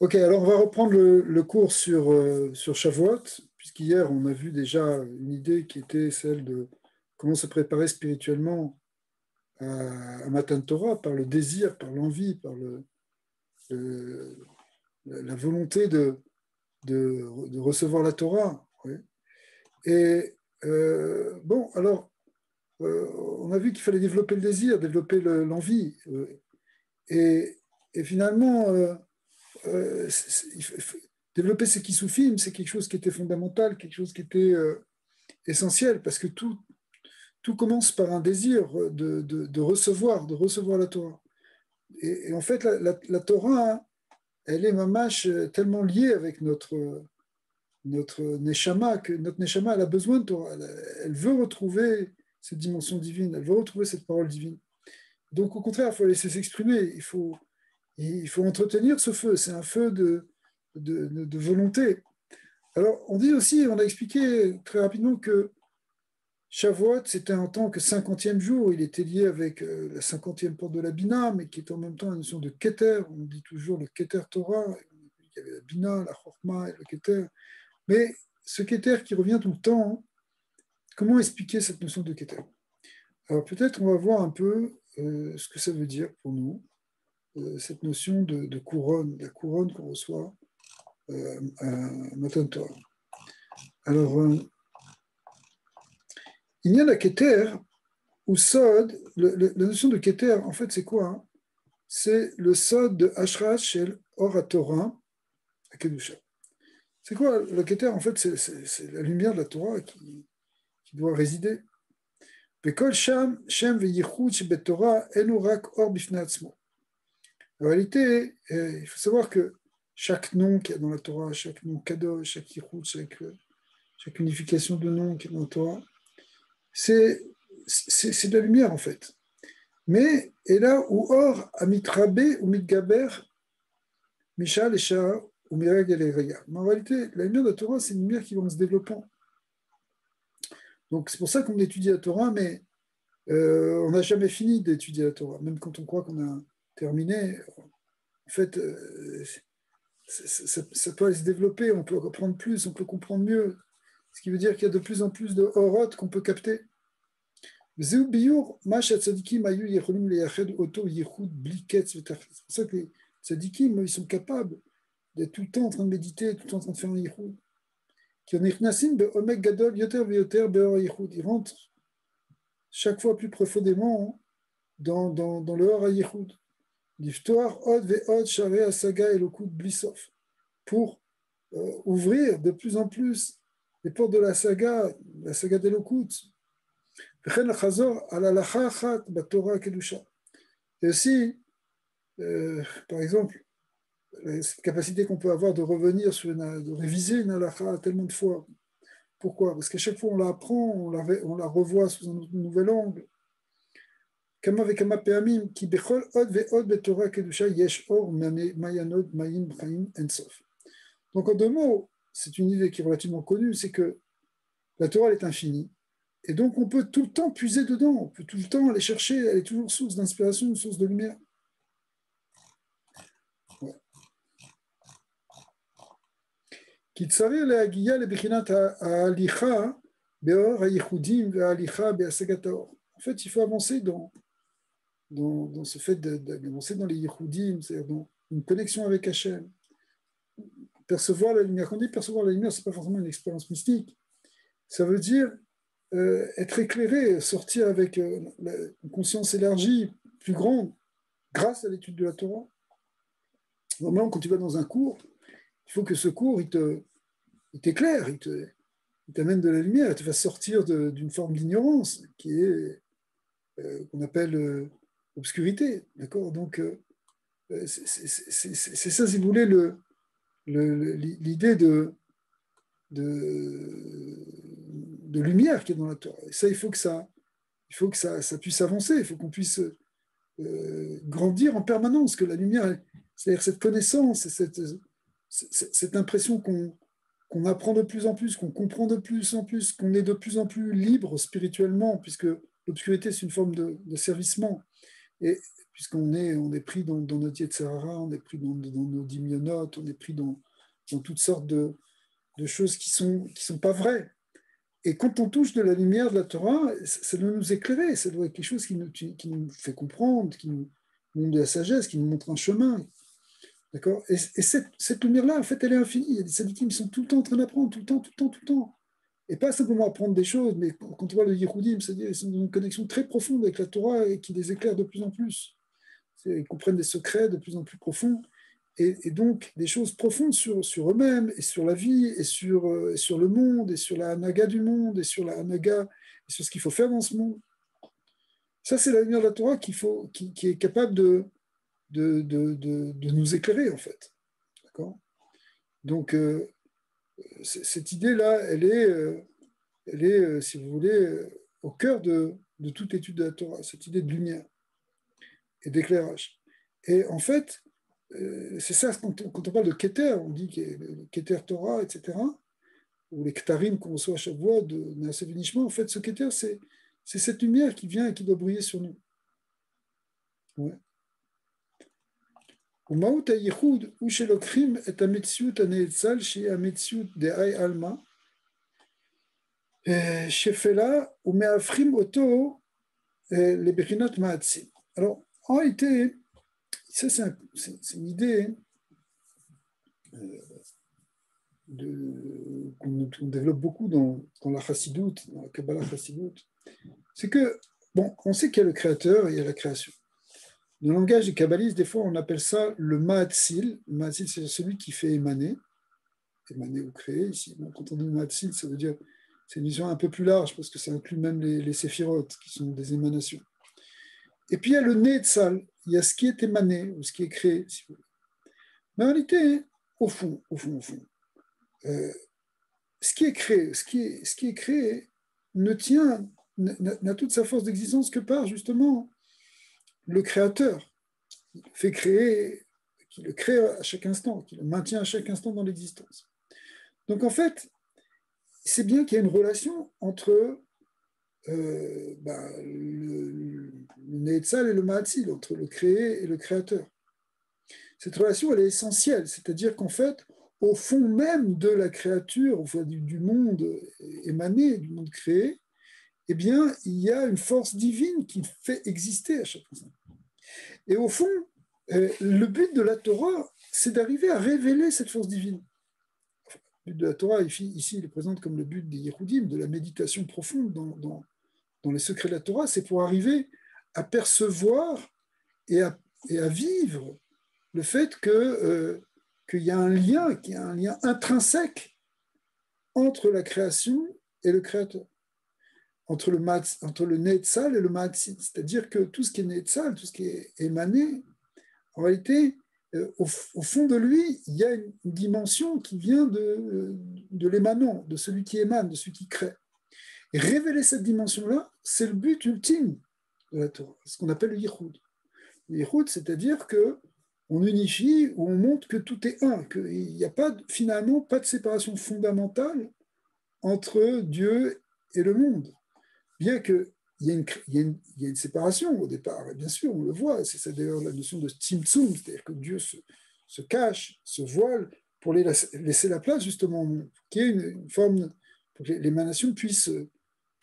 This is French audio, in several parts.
Ok, alors on va reprendre le cours sur Shavuot, puisqu'hier on a vu déjà une idée qui était celle de comment se préparer spirituellement à Matan Torah par le désir, par l'envie, par le- la volonté de recevoir la Torah. Oui. Et bon, alors on a vu qu'il fallait développer le désir, développer l'envie. Et, et finalement, développer ce qui sous-filme, c'est quelque chose qui était fondamental, quelque chose qui était essentiel, parce que tout commence par un désir de recevoir la Torah. Et en fait, la Torah, hein, elle est mamash tellement liée avec notre neshama, que notre neshama, elle a besoin de Torah. Elle veut retrouver cette dimension divine, elle veut retrouver cette parole divine. Donc, au contraire, il faut laisser s'exprimer, il faut entretenir ce feu. C'est un feu de volonté. Alors, on dit aussi, on a expliqué très rapidement que Shavuot, c'était en tant que 50e jour. Il était lié avec la 50e porte de la Bina, mais qui est en même temps une notion de Keter. On dit toujours le Keter Torah. Il y avait la Bina, la Chorma et le Keter. Mais ce Keter qui revient tout le temps, hein, comment expliquer cette notion de Keter? Alors, peut-être on va voir un peu ce que ça veut dire pour nous, cette notion de couronne, la couronne qu'on reçoit à Matan Torah. Alors, il y a la Keter, ou Sod, la notion de Keter, en fait, c'est quoi, hein? C'est le Sod de Ashrat Shel Or HaTorah, à Kedusha. C'est quoi le Keter? En fait, c'est la lumière de la Torah qui doit résider. Bekol Sham, Shem veYichud Shebet Torah, Enu Rak Or Bifnei Atzmo. En réalité, il faut savoir que chaque nom qu'il y a dans la Torah, chaque nom Kadosh, chaque Yichud, chaque unification de noms qui est dans la Torah, c'est de la lumière en fait. Mais, et là où Or, Amitrabe ou Mitgaber, Mishal et Shah ou Mirag et Reya. Mais en réalité, la lumière de la Torah, c'est une lumière qui va en se développant. Donc c'est pour ça qu'on étudie la Torah, mais on n'a jamais fini d'étudier la Torah. Même quand on croit qu'on a terminé, en fait, ça peut aller se développer, on peut apprendre plus, on peut comprendre mieux. Ce qui veut dire qu'il y a de plus en plus de horot qu'on peut capter. C'est pour ça que les tzadikim, ils sont capables d'être tout le temps en train de méditer, tout le temps en train de faire un yichud. Ils rentrent chaque fois plus profondément dans le Or HaYichud. L'Iftoar Od Ve'od Sharei Asaga Elokut Blissof. Pour ouvrir de plus en plus les portes de la saga d'Elokut. Et aussi, par exemple, cette capacité qu'on peut avoir de revenir de réviser une halakha tellement de fois. Pourquoi? Parce qu'à chaque fois on la apprend, on la revoit sous un nouvel angle. Kama vekama pe'amim, ki bechol od ve'od betorah kedusha yesh or mayanod mayim b'chaim ensof. Donc en deux mots, c'est une idée qui est relativement connue, c'est que la Torah elle est infinie. Et donc on peut tout le temps puiser dedans, on peut tout le temps aller chercher, elle est toujours source d'inspiration, source de lumière. En fait, il faut avancer dans ce fait d'avancer dans les yichudim, c'est-à-dire dans une connexion avec Hachem. Percevoir la lumière. Quand on dit percevoir la lumière, ce n'est pas forcément une expérience mystique. Ça veut dire être éclairé, sortir avec une conscience élargie, plus grande, grâce à l'étude de la Torah. Normalement, quand tu vas dans un cours, il faut que ce cours, il t'éclaire, il t'amène de la lumière, il te fasse sortir d'une forme d'ignorance qui est qu'on appelle obscurité. D'accord? Donc, c'est ça, si vous voulez, l'idée de lumière qui est dans la Torah. Et ça, ça puisse avancer, il faut qu'on puisse grandir en permanence, que la lumière, c'est-à-dire cette connaissance, cette impression qu'on apprend de plus en plus, qu'on comprend de plus en plus, qu'on est de plus en plus libre spirituellement, puisque l'obscurité, c'est une forme de servissement. Et on est pris dans notre Yetzirara, on est pris dans nos dimyonotes, on est pris dans toutes sortes de choses qui sont pas vraies. Et quand on touche de la lumière de la Torah, ça doit nous éclairer, ça doit être quelque chose qui nous fait comprendre, qui nous montre de la sagesse, qui nous montre un chemin. D'accord. Et cette lumière-là, en fait, elle est infinie. Il y a des tzadikim qui sont tout le temps en train d'apprendre, tout le temps, tout le temps, tout le temps. Et pas simplement apprendre des choses, mais quand on voit le Yehudim, c'est-à-dire qu'ils sont dans une connexion très profonde avec la Torah et qui les éclaire de plus en plus. Ils comprennent des secrets de plus en plus profonds. Et donc, des choses profondes sur eux-mêmes, et sur la vie, et sur le monde, et sur la hanaga du monde, et sur la hanaga, et sur ce qu'il faut faire dans ce monde. Ça, c'est la lumière de la Torah qui est capable de nous éclairer, en fait. D'accord. Donc, cette idée-là, elle est, si vous voulez, au cœur de toute étude de la Torah, cette idée de lumière et d'éclairage. Et en fait, c'est ça, quand on parle de Keter, on dit que le Keter Torah, etc., ou les Ktarim qu'on reçoit à chaque voix de Naaseh Venishma, en fait, ce Keter, c'est cette lumière qui vient et qui doit briller sur nous. Ouais. ומהות הייחוד הוא שלוקחים את המציאות הנאצל שהיא המציאות דאי עלמא שפלה ומהפכים אותו לבחינת מעצים. Alors, en réalité, ça c'est une idée qu'on développe beaucoup dans la Chassidoute, dans la Kabbalah Chassidoute. C'est que, bon, on sait qu'il y a le créateur et il y a la création. Dans le langage des kabbalistes, des fois, on appelle ça le Ma'atzil. Le Ma'atzil, c'est celui qui fait émaner ou créer. Ici, donc, quand on dit Ma'atzil, ça veut dire, c'est une vision un peu plus large, parce que ça inclut même les séphirotes, qui sont des émanations. Et puis, il y a le Ne'etzal, il y a ce qui est émané, ou ce qui est créé, si vous voulez. Mais en réalité, au fond, ce qui est créé n'a toute sa force d'existence que par, justement, le créateur, qui le fait créer, qui le crée à chaque instant, qui le maintient à chaque instant dans l'existence. Donc en fait, c'est bien qu'il y ait une relation entre le Ne'etzal et le Ma'atzil, entre le créé et le créateur. Cette relation, elle est essentielle, c'est-à-dire qu'en fait, au fond même de la créature, du monde émané, du monde créé, eh bien, il y a une force divine qui fait exister à chaque instant. Et au fond, le but de la Torah, c'est d'arriver à révéler cette force divine. Le but de la Torah, ici, il est présente comme le but des Yehudim, de la méditation profonde dans les secrets de la Torah, c'est pour arriver à percevoir et à vivre le fait qu'il y a un lien intrinsèque entre la création et le créateur, entre le Ne'etzal et le Ma'atzil. C'est-à-dire que tout ce qui est Ne'etzal, tout ce qui est émané, en réalité, au fond de lui, il y a une dimension qui vient de l'émanant, de celui qui émane, de celui qui crée. Et révéler cette dimension-là, c'est le but ultime de la Torah, ce qu'on appelle le Yichud. Le Yichud, c'est-à-dire qu'on unifie, ou on montre que tout est un, qu'il n'y a finalement pas de séparation fondamentale entre Dieu et le monde. Bien qu'il y ait une séparation au départ, et bien sûr, on le voit, c'est d'ailleurs la notion de tzimtzum, c'est-à-dire que Dieu se cache, se voile, pour laisser la place justement, pour qu'il y ait une forme, pour que l'émanation puisse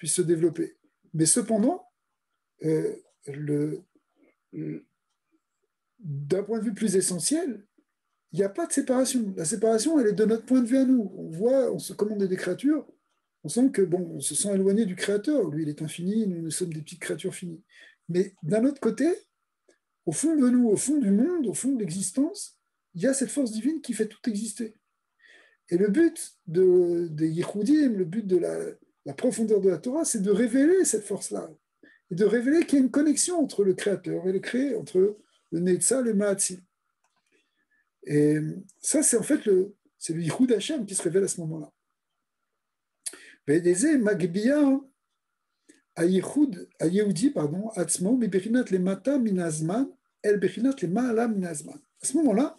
se développer. Mais cependant, d'un point de vue plus essentiel, il n'y a pas de séparation. La séparation, elle est de notre point de vue à nous. On se commande des créatures, on sent que, on se sent éloigné du Créateur. Lui, il est infini, nous sommes des petites créatures finies. Mais d'un autre côté, au fond de nous, au fond du monde, au fond de l'existence, il y a cette force divine qui fait tout exister. Et le but des Yehudim, le but de la profondeur de la Torah, c'est de révéler cette force-là. Et de révéler qu'il y a une connexion entre le Créateur et le créé, entre le Ne'etzal et le Ma'atzil. Et ça, c'est en fait le Yichud Hashem qui se révèle à ce moment-là. וזה מגביה היהודי, עצמו, מבחינת למטה מן הזמן, אל בחינת למעלה מן הזמן. À ce moment-là,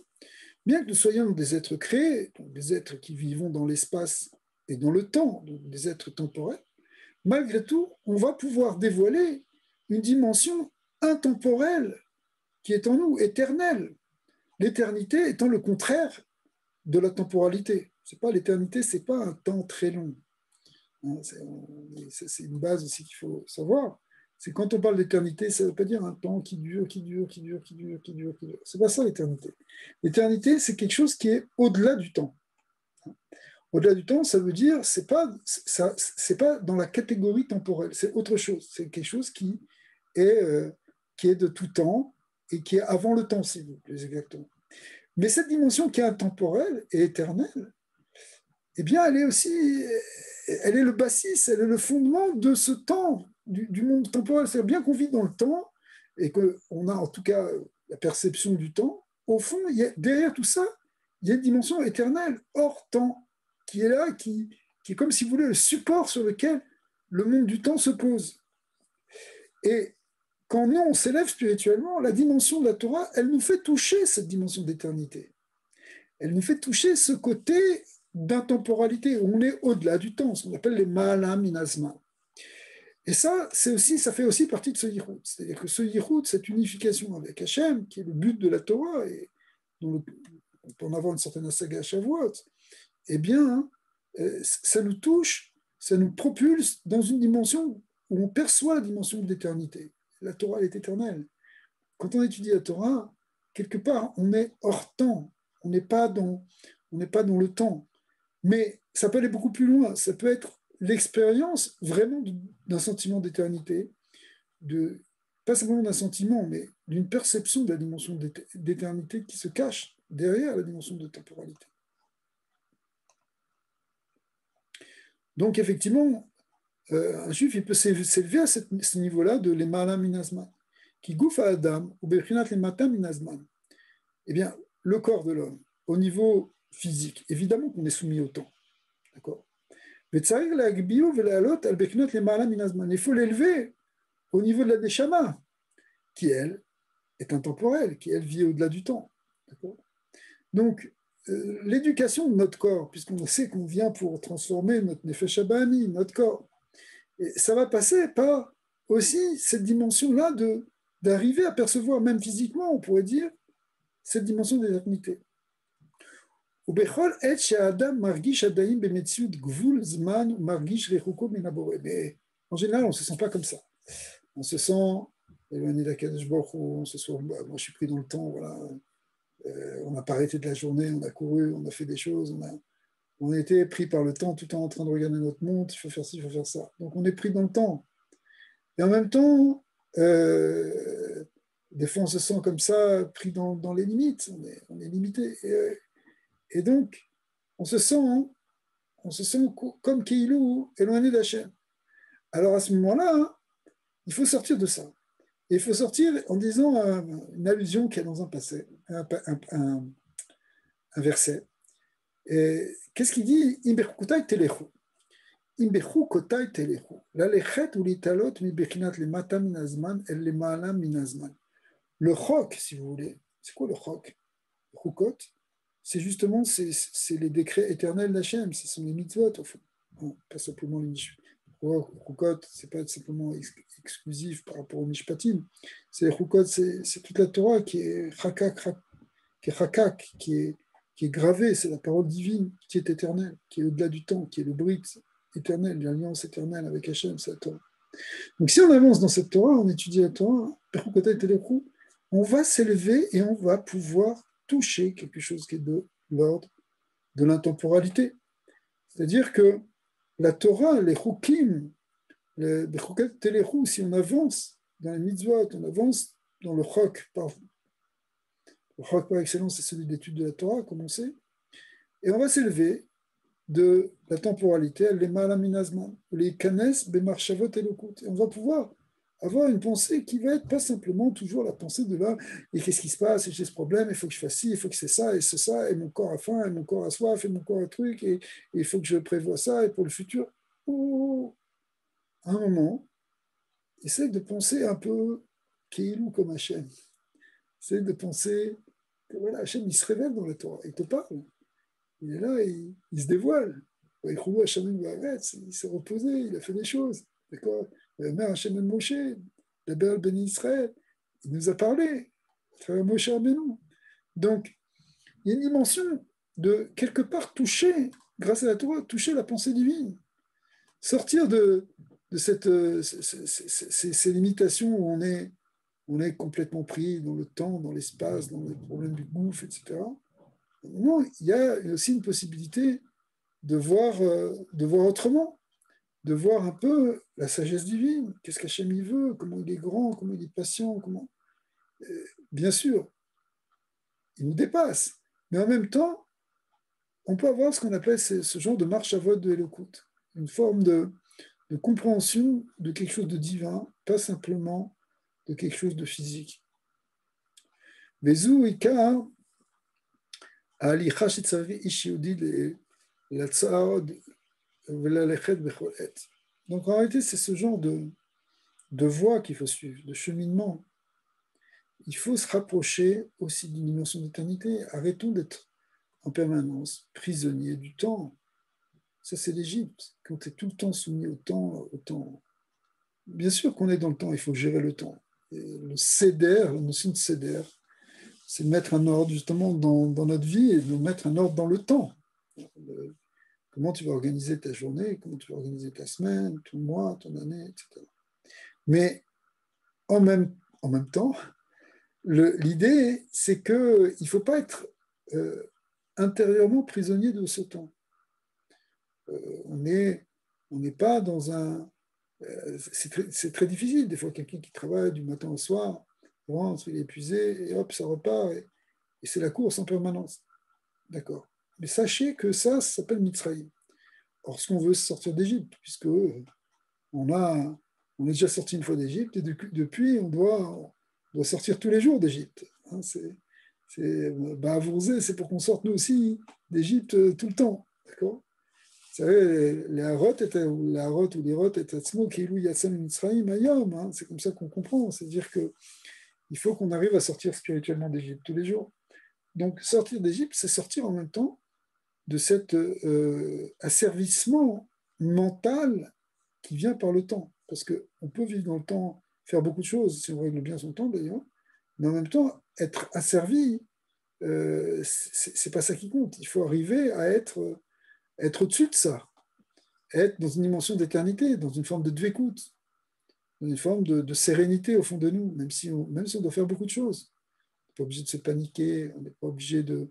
bien que nous soyons des êtres créés, donc des êtres qui vivons dans l'espace et dans le temps, donc des êtres temporels, malgré tout, on va pouvoir dévoiler une dimension intemporelle qui est en nous, éternel. L'éternité étant le contraire de la temporalité. C'est pas l'éternité, c'est pas un temps très long. C'est une base aussi qu'il faut savoir. C'est quand on parle d'éternité, ça ne veut pas dire un temps qui dure, qui dure, qui dure, qui dure, qui dure, qui dure. C'est pas ça l'éternité. L'éternité, c'est quelque chose qui est au-delà du temps. Au-delà du temps, ça veut dire c'est pas dans la catégorie temporelle, c'est autre chose. C'est quelque chose qui est de tout temps et qui est avant le temps, si vous voulez, plus exactement. Mais cette dimension qui est intemporelle et éternelle, eh bien, elle est aussi, elle est le bassis, elle est le fondement de ce temps, du monde temporel. C'est bien qu'on vit dans le temps et qu'on a en tout cas la perception du temps. Au fond, derrière tout ça, il y a une dimension éternelle, hors temps, qui est là, qui est comme si vous voulez le support sur lequel le monde du temps se pose. Et quand nous, on s'élève spirituellement, la dimension de la Torah, elle nous fait toucher cette dimension d'éternité. Elle nous fait toucher ce côté d'intemporalité, où on est au-delà du temps, ce qu'on appelle les Ma'alam Minazman. Et ça, ça fait aussi partie de ce yichud. C'est-à-dire que ce yichud, cette unification avec Hachem, qui est le but de la Torah, et dont on peut en avoir une certaine saga à Shavuot, eh bien, ça nous touche, ça nous propulse dans une dimension où on perçoit la dimension de l'éternité. La Torah, elle est éternelle. Quand on étudie la Torah, quelque part, on est hors temps. On n'est pas dans le temps. Mais ça peut aller beaucoup plus loin. Ça peut être l'expérience vraiment d'un sentiment d'éternité, pas simplement d'un sentiment, mais d'une perception de la dimension d'éternité qui se cache derrière la dimension de temporalité. Donc effectivement, un juif, il peut s'élever à ce niveau-là de l'Emala Minazman, qui gouffe à Adam, ou Bechinat l'Emata Minazman. Eh bien, le corps de l'homme, au niveau physique, évidemment qu'on est soumis au temps. D'accord. Il faut l'élever au niveau de la Neshama, qui, elle, est intemporelle, qui, elle, vit au-delà du temps. D'accord. Donc, l'éducation de notre corps, puisqu'on sait qu'on vient pour transformer notre Nefesh Haba'ani, notre corps, et ça va passer par aussi cette dimension-là d'arriver à percevoir, même physiquement, on pourrait dire, cette dimension d'éternité. Mais en général, on ne se sent pas comme ça. On se sent éloigné d'Akadosh Baruch Hu, on se sent, moi je suis pris dans le temps, voilà. On n'a pas arrêté de la journée, on a couru, on a fait des choses, on a été pris par le temps tout le temps en train de regarder notre montre, il faut faire ci, il faut faire ça. Donc on est pris dans le temps. Et en même temps, des fois on se sent comme ça, pris dans les limites, on est limité. Et donc, on se sent comme Keilou, éloigné d'Hachem. Alors à ce moment-là, il faut sortir de ça. Et il faut sortir en disant une allusion qu'il y a dans un passé, un verset. Et qu'est-ce qu'il dit? Imbechukotai telechu. Imbechukotai telechu. Lalechet ou litalot mi bechinat le mata minazman el le ma'ala minazman. Le chok, si vous voulez, c'est quoi le chok? Le chukot, c'est justement c'est les décrets éternels d'Hachem, ce sont les mitzvot, au fond. Bon, pas simplement les mishpatim. Chukot, c'est pas simplement exclusif par rapport aux mishpatim. C'est Chukot, c'est toute la Torah qui est chakak, qui est gravée, c'est la parole divine qui est éternelle, qui est au-delà du temps, qui est le brit éternel, l'alliance éternelle avec Hachem, c'est la Torah. Donc si on avance dans cette Torah, on étudie la Torah, on va s'élever et on va pouvoir toucher quelque chose qui est de l'ordre de l'intemporalité. C'est-à-dire que la Torah, les chukim, si on avance dans les mitzvot, on avance dans le chok par excellence, c'est celui d'étude de la Torah, comme on sait, et on va s'élever de la temporalité, les malaminazman, les kanes, bemarchavot et lokut. Et on va pouvoir avoir une pensée qui va être pas simplement toujours la pensée de là, et qu'est-ce qui se passe, et j'ai ce problème, il faut que je fasse ci, il faut que c'est ça, et mon corps a faim, et mon corps a soif, et mon corps a truc, et il faut que je prévoie ça, et pour le futur. À un moment, essaie de penser un peu Keilou comme Hachem. Essaie de penser que voilà, Hachem, il se révèle dans la Torah, il te parle. Il est là, il se dévoile. Il s'est reposé, il a fait des choses. D'accord. Mère Hachem El Moshe, la belle béni Israël, il nous a parlé. Moshe Rabbeinu. Donc, il y a une dimension de quelque part toucher, grâce à la Torah, toucher la pensée divine. Sortir de ces limitations où on est complètement pris dans le temps, dans l'espace, dans les problèmes du gouffre, etc. Non, il y a aussi une possibilité de voir autrement, de voir un peu la sagesse divine, qu'est-ce qu'Hachem il veut, comment il est grand, comment il est patient, comment... Bien sûr, il nous dépasse, mais en même temps, on peut avoir ce qu'on appelle ce genre de marche à vote de Elokut, une forme de compréhension de quelque chose de divin, pas simplement de quelque chose de physique. Vezou Ika, ההליכה שצריך איש יהודי לצעוד וללכת בכל עת. Donc en réalité, c'est ce genre de voie qu'il faut suivre, de cheminement. Il faut se rapprocher aussi d'une dimension d'éternité. Arrêtons d'être en permanence prisonniers du temps. Ça, c'est l'Égypte. Quand tu es tout le temps soumis au temps. Bien sûr qu'on est dans le temps, il faut gérer le temps. Et le céder, la notion de céder, c'est de mettre un ordre justement dans notre vie et de mettre un ordre dans le temps. Comment tu vas organiser ta journée, comment tu vas organiser ta semaine, ton mois, ton année, etc. Mais en même temps, l'idée, c'est qu'il ne faut pas être intérieurement prisonnier de ce temps. On n'est pas dans un... c'est très difficile, des fois, quelqu'un qui travaille du matin au soir, rentre, il est épuisé, et hop, ça repart, et c'est la course en permanence. D'accord. Mais sachez que ça s'appelle Mitzrayim. Or, ce qu'on veut, c'est sortir d'Égypte, puisque on est déjà sorti une fois d'Égypte, et depuis, on doit sortir tous les jours d'Égypte. Hein, c'est pour qu'on sorte nous aussi d'Égypte tout le temps. D'accord. Vous savez, les Harot ou les Rot et Atzmo, Kilu Yatsam Mitzrayim Ayom, hein, c'est comme ça qu'on comprend. C'est-à-dire qu'il faut qu'on arrive à sortir spirituellement d'Égypte tous les jours. Donc, sortir d'Égypte, c'est sortir en même temps de cet asservissement mental qui vient par le temps. Parce qu'on peut vivre dans le temps, faire beaucoup de choses, si on règle bien son temps d'ailleurs, mais en même temps, être asservi, c'est pas ça qui compte. Il faut arriver à être au-dessus de ça, être dans une dimension d'éternité, dans une forme de dvékout, dans une forme de sérénité au fond de nous, même si on doit faire beaucoup de choses. On n'est pas obligé de se paniquer, on n'est pas obligé de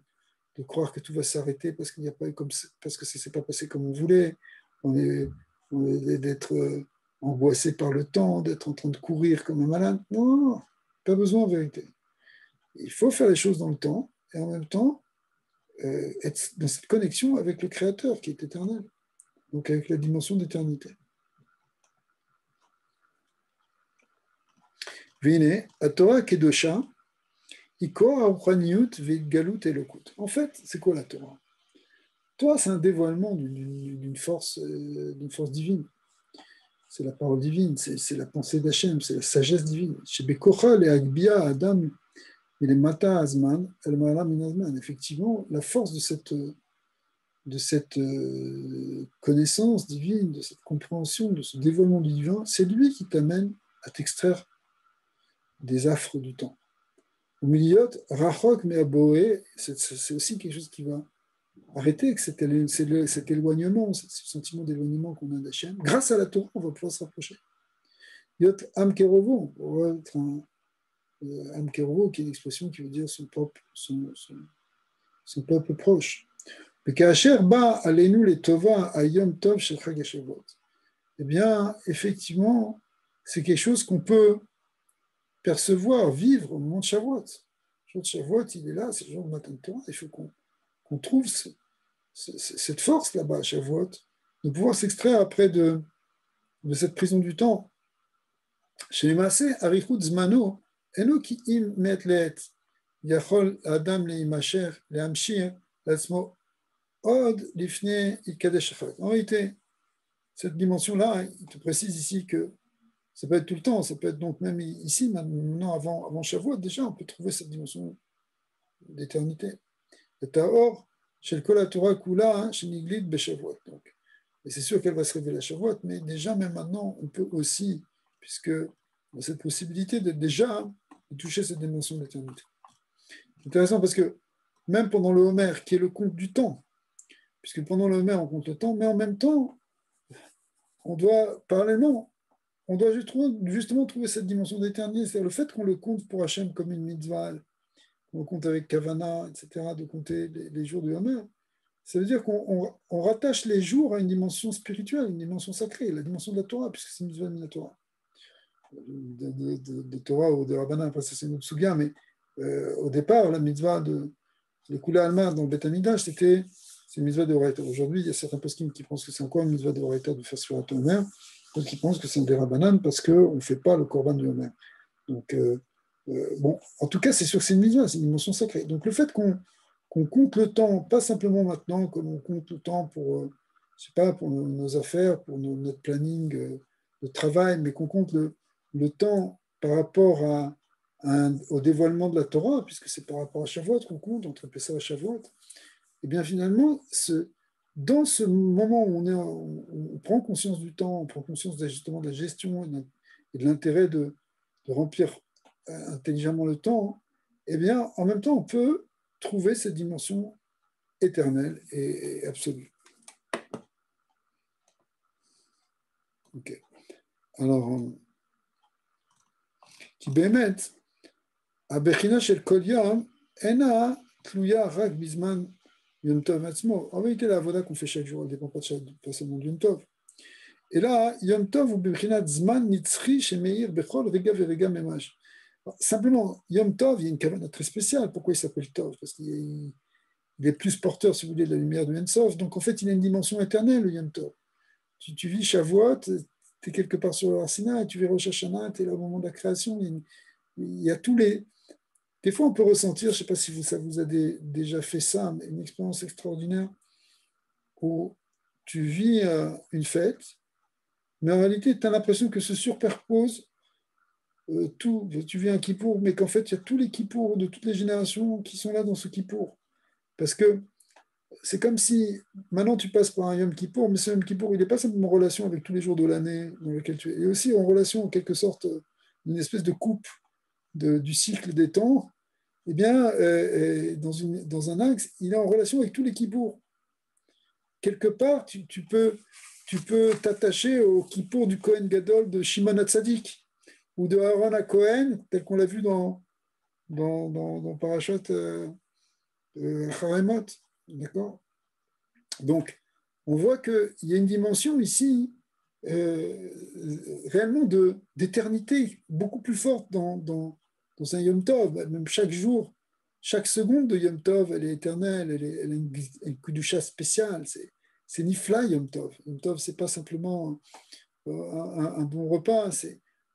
croire que tout va s'arrêter parce qu'il n'y a pas parce que ça ne s'est pas passé comme on voulait. On est d'être angoissé par le temps, d'être en train de courir comme un malade. Non, pas besoin en vérité. Il faut faire les choses dans le temps et en même temps être dans cette connexion avec le Créateur qui est éternel, donc avec la dimension d'éternité. Vine, à Torah Kedosha, en fait, c'est quoi la Torah? Torah, c'est un dévoilement d'une force divine. C'est la parole divine, c'est la pensée d'Hachem, c'est la sagesse divine. Chez Bekocha, les Agbia, Adam, et les Mata Azman, El Ma'ala Min Azman. Effectivement, la force de cette connaissance divine, de cette compréhension, de ce dévoilement du divin, c'est lui qui t'amène à t'extraire des affres du temps. Au milieu, Rachok Meaboé, c'est aussi quelque chose qui va arrêter que cet éloignement, ce sentiment d'éloignement qu'on a d'Hachem. Grâce à la Torah, on va pouvoir se rapprocher. Yot Am Kerovo, on va être Am Kerovo, qui est une expression qui veut dire son peuple proche. Le Kacher Ba Alenu les Tova Ayom Tov Shel Chag HaShavuot. Eh bien, effectivement, c'est quelque chose qu'on peut percevoir, vivre au moment de Shavuot. Le jour de Shavuot, il est là, c'est le jour de matin de Torah. Il faut qu'on trouve cette force là-bas à Shavuot, de pouvoir s'extraire après de cette prison du temps. Chez les Massé, Arichut Zmano, Eno ki im met leet, Yachol Adam le imacher, le amshir, l'atzmo, od lifne ikadesh achad. En réalité, cette dimension-là, il te précise ici que ça peut être tout le temps, ça peut être donc même ici, maintenant, avant Shavuot, déjà, on peut trouver cette dimension d'éternité. Et Tahor, chez le Kol Torah Kula, chez Niglid Beshavuot. Et c'est sûr qu'elle va se révéler à Shavuot, mais déjà, même maintenant, on peut aussi, puisque on a cette possibilité d'être déjà, de toucher cette dimension d'éternité. C'est intéressant parce que même pendant le Homer, qui est le compte du temps, puisque pendant le Homer, on compte le temps, mais en même temps, on doit, parallèlement, on doit justement trouver cette dimension d'éternité, c'est-à-dire le fait qu'on le compte pour Hachem comme une mitzvah, qu'on compte avec Kavana, etc., de compter les jours du Homer, ça veut dire qu'on rattache les jours à une dimension spirituelle, une dimension sacrée, la dimension de la Torah, puisque c'est une mitzvah de la Torah. De Torah ou de Rabbanan, après ça c'est une autre souga, mais au départ, la mitzvah de Kula Alma dans le Beth Amikdash, c'est une mitzvah de Horaïta. Aujourd'hui, il y a certains poskim qui pensent que c'est encore une mitzvah de Horaïta de faire sur la Homer, d'autres qui pensent que c'est un des Rabbanan parce qu'on ne fait pas le korban du Homer. Donc, bon, en tout cas, c'est sûr que c'est une mitzvah, c'est une dimension sacrée. Donc, le fait qu'on compte le temps, pas simplement maintenant, comme on compte le temps pour, je sais pas, pour nos affaires, pour notre planning de travail, mais qu'on compte le temps par rapport au dévoilement de la Torah, puisque c'est par rapport à Shavuot qu'on compte, entre Pessah et Shavuot, et bien finalement, dans ce moment où on prend conscience du temps, on prend conscience justement de la gestion et de l'intérêt de remplir intelligemment le temps, eh bien, en même temps, on peut trouver cette dimension éternelle et absolue. Ok. Alors, qui bémet, הבחינה של כל יום אינה תלויה רק בזמן יום טוב עצמו. En vérité, la avoda qu'on fait chaque jour, elle ne dépend pas seulement de Yom Tov. Et là, Yom Tov ou b'bchinat zman nitzchi shemeir bechol rega verega memash. Simplement, Yom Tov, il y a une kavana très spéciale. Pourquoi il s'appelle Tov? Parce qu'il est plus porteur, si vous voulez, de la lumière du Ensof. Donc, en fait, il a une dimension éternelle, le Yom Tov. Tu vis Shavuot, tu es quelque part sur le Arsina, et tu vis Rosh Hashanah, tu es là au moment de la création. Il y a tous les... Des fois, on peut ressentir, je ne sais pas si ça vous a déjà fait ça, mais une expérience extraordinaire où tu vis une fête, mais en réalité, tu as l'impression que se superpose tout. Tu vis un Kippour, mais qu'en fait, il y a tous les Kippours de toutes les générations qui sont là dans ce Kippour. Parce que c'est comme si maintenant tu passes par un Yom Kippour, mais ce Yom Kippour, il n'est pas simplement en relation avec tous les jours de l'année dans lequel tu es. Il est aussi en relation, en quelque sorte, d'une espèce de coupe du cycle des temps. Eh bien, dans un axe, il est en relation avec tous les kippours. Quelque part, tu peux t'attacher au kippour du Kohen Gadol de Shimon HaTzadik ou de Aaron HaKohen, tel qu'on l'a vu dans Parashat Haremot. D'accord? Donc, on voit qu'il y a une dimension ici réellement d'éternité beaucoup plus forte dans un Yom Tov. Même chaque jour, chaque seconde de Yom Tov, elle est éternelle, elle a une kudusha spéciale. C'est Nifla Yom Tov. Yom Tov, c'est pas simplement un bon repas,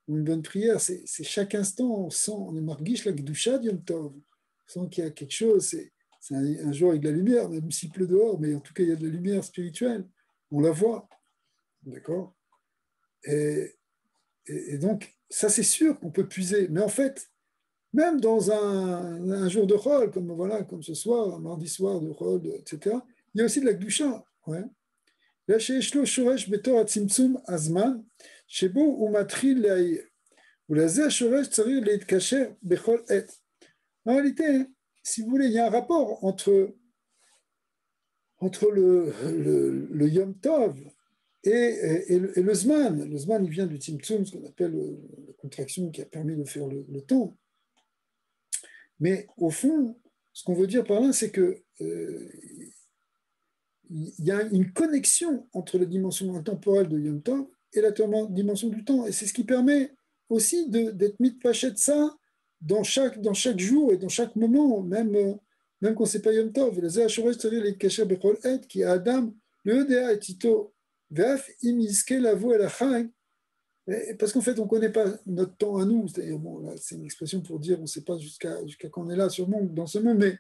ou une bonne prière, c'est chaque instant, on est marguiche la kudusha de Yom Tov. On sent qu'il y a quelque chose, c'est un jour avec de la lumière, même s'il pleut dehors, mais en tout cas, il y a de la lumière spirituelle. On la voit. D'accord? Et donc, ça, c'est sûr qu'on peut puiser. Mais en fait, même dans un jour de Chol, comme ce soir, un mardi soir de Chol, etc., il y a aussi de la Gdusha. Ouais. Là, chez Shlo Shoresh Betor Atzimtzum Azman, Shebo ou Matril Leaïr. Ou la Zeh Shoresh Tsarir Leit Kacher Bechol Et. En réalité, si vous voulez, il y a un rapport entre le Yom Tov et le Zman. Le Zman, il vient du Tzimtzum, ce qu'on appelle la contraction qui a permis de faire le temps. Mais au fond, ce qu'on veut dire par là, c'est que il y a une connexion entre la dimension intemporelle de Yom Tov et la dimension du temps. Et c'est ce qui permet aussi d'être mis de pachet de ça dans chaque jour et dans chaque moment, même quand c'est pas Yom Tov. Qui a Adam, le Edea et Tito, Veaf imiske lavo el achag. Parce qu'en fait, on ne connaît pas notre temps à nous. C'est-à-dire, bon, là, c'est une expression pour dire on ne sait pas jusqu'à quand on est là dans ce monde,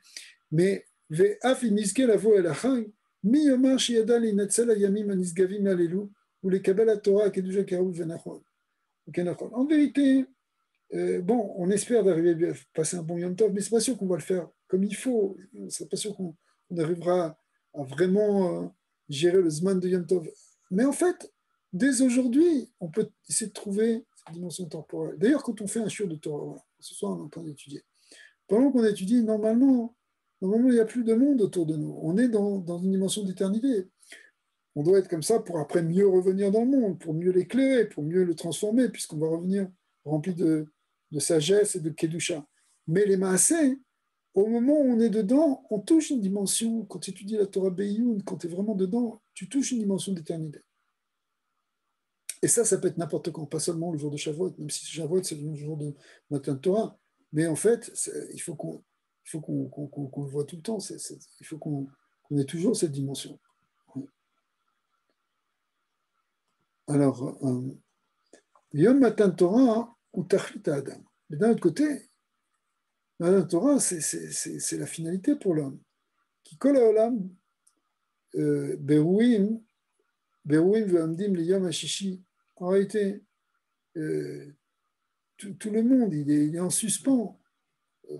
mais Veaf imiske lavo el achag. Mi yomar sheyada linatzel hayamim anisgavim alelu ou les kabbalah Torah kedusha karout venachon. En vérité, bon, on espère d'arriver à passer un bon Yom Tov, mais c'est pas sûr qu'on va le faire comme il faut. C'est pas sûr qu'on arrivera à vraiment gérer le Zman de Yom Tov. Mais en fait, dès aujourd'hui, on peut essayer de trouver cette dimension temporelle. D'ailleurs, quand on fait un shiur de Torah, voilà, ce soir on est en train d'étudier. pendant qu'on étudie, normalement, il n'y a plus de monde autour de nous. On est dans une dimension d'éternité. On doit être comme ça pour après mieux revenir dans le monde, pour mieux l'éclairer, pour mieux le transformer, puisqu'on va revenir rempli de sagesse et de kedusha. Mais les maaseh, au moment où on est dedans, on touche une dimension. Quand tu étudies la Torah Be'iyun, quand tu es vraiment dedans, tu touches une dimension d'éternité. Et ça peut être n'importe quand, pas seulement le jour de Shavuot, même si Shavuot, c'est le jour de matin de Torah. Mais en fait, il faut qu'on le voit tout le temps. Il faut qu'on ait toujours cette dimension. Alors, Yom Matan Torah ou Tachlit Adam. Mais d'un autre côté, Matan Torah, c'est la finalité pour l'homme. Qui colle à Olam, Berouim Ve'amdim Liyom Hashishi. En réalité, tout le monde, il est en suspens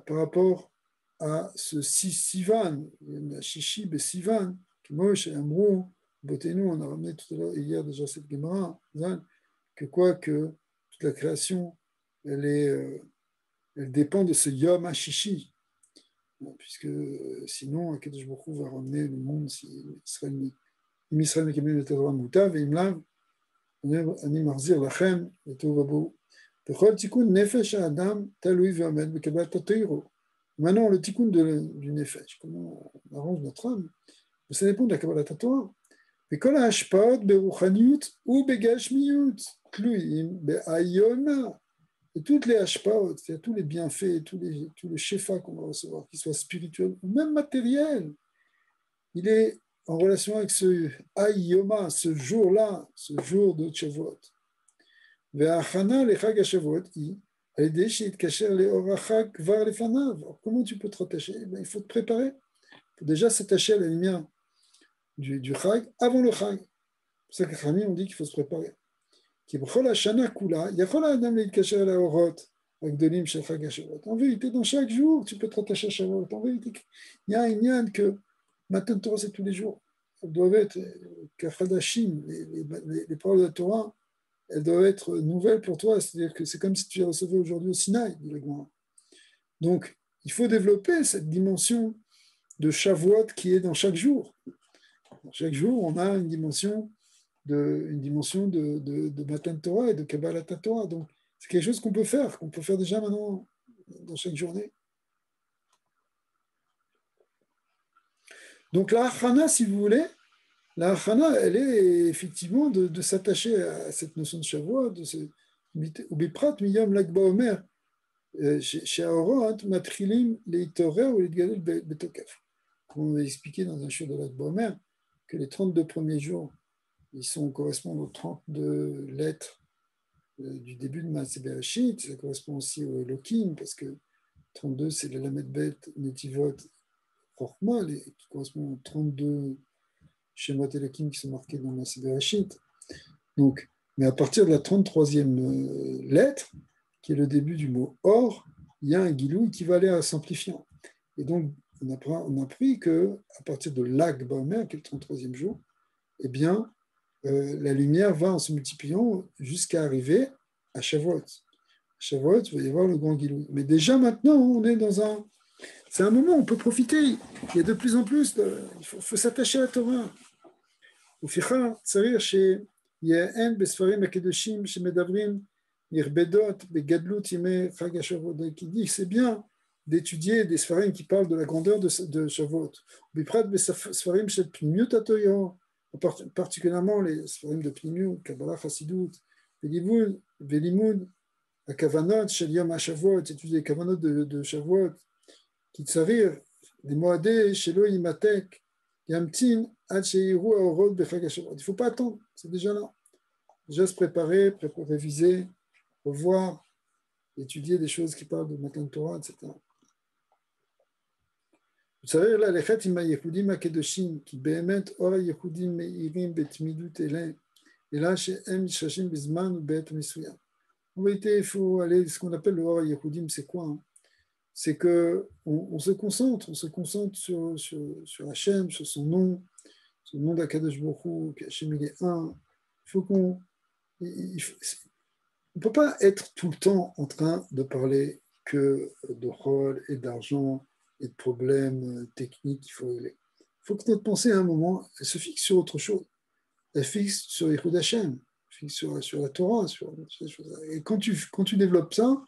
par rapport à ce Sivan, Hashishi Sivan, qui Moshe et Amrou, Botenu, on a ramené tout à l'heure, hier déjà cette Gemara, que quoi que toute la création, elle dépend de ce Yom HaShishi, puisque sinon, Akadosh Baruch Hu va ramener le monde si Israël Mekabel et Torah Mutav et Imlav, Ani Marzir Lachem et Tovabo. Bechol Tikkun Nefesh Adam Talui Ve'amed Bekabel Tatoiro. Maintenant, le Tikkun du Nefesh, comment on arrange notre âme, ça dépend de la Kabbalat Torah. וכל ההשפעות ברוחניות ובגשמיות תלויים בהיונה. Et toutes les hashpaot, c'est-à-dire tous les bienfaits, tous les shefa qu'on va recevoir, qu'ils soient spirituels ou même matériels, il est en relation avec ce Ayoma, ce jour-là, ce jour de Shavuot. וההכנה לחג השבועות היא על ידי שיתקשר לאור החג כבר לפניו. Comment tu peux te rattacher? Il faut te préparer. Il faut déjà s'attacher à la lumière du Chag avant le Chag. C'est pour ça que les Khamim ont dit qu'il faut se préparer. En vérité, dans chaque jour, tu peux te rattacher à Shavuot. En vérité, il y a un yann que Matan Torah, c'est tous les jours. Elles doivent être Kachadashim, les paroles de la Torah, elles doivent être nouvelles pour toi. C'est-à-dire que c'est comme si tu les recevais aujourd'hui au Sinaï, dit la Gemara. Donc, il faut développer cette dimension de Shavuot qui est dans chaque jour. Dans chaque jour, on a une dimension de Matan Torah et de Kabbalat Torah. Donc, c'est quelque chose qu'on peut faire déjà maintenant dans chaque journée. Donc, la Hachana, si vous voulez, la Hachana, elle est effectivement de s'attacher à cette notion de Shavuot, de ce Ubiprat Miyam Lag Baomer, chez Aorot, Matrilim, Leitorer ou Leitgadel Betokaf. On a expliqué dans un show de Lag Baomer que les 32 premiers jours, correspondent aux 32 lettres du début de Maaseh Bereshit. Ça correspond aussi au Elohim, parce que 32, c'est le Lamed Bet, Netivot, Chochma, qui correspondent aux 32 Shemot Elohim qui sont marqués dans Maaseh Bereshit. Donc, mais à partir de la 33e lettre, qui est le début du mot Or, il y a un Gilou qui va aller à simplifiant. Et donc, on a appris qu'à partir de Lag Baomer, qui est le 33e jour, eh bien, la lumière va en se multipliant jusqu'à arriver à Shavuot. Shavuot, il va y avoir le grand Gilou. Mais déjà maintenant, on est c'est un moment où on peut profiter. Il y a de plus en plus, il faut s'attacher à la Torah. ופיכך צריך שיען בספרים הקדושים שמדברים נכבדות בגדלות ימי חג השבועות. qui dit que c'est bien d'étudier des sfarim qui parlent de la grandeur de Shavuot. ובפרט בספרים של פנימיות התורה, particulièrement les sfarim de פנימיות, קבלה חסידות, ולימוד הכוונות של יום השבועות, étudier les כוונות de Shavuot, כי צריך למועדי שלא יימתק ימתין עד שיראו האורות בחג השבועות. Il ne faut pas attendre, c'est déjà là. Déjà se préparer, réviser, revoir, étudier des choses qui parlent de Matan Torah, etc. Vous savez, là, les chètes, ima yehudim akedoshim, qui behemet or yehudim meirim betmidut eleh, et là, chez em shashim bizman ou bet misuyam. En vérité, il faut aller, ce qu'on appelle le or yehudim, c'est quoi, hein? C'est qu'on se concentre sur Hachem, sur son nom d'Akadosh Baruch Hu, qu'Hachem il est un. Il faut on ne peut pas être tout le temps en train de parler que de rôle et d'argent et de problèmes techniques qu'il faut régler. Il faut que notre pensée, à un moment, elle se fixe sur autre chose. Elle fixe sur Yehud Hashem, fixe sur la Torah. Et quand tu développes ça,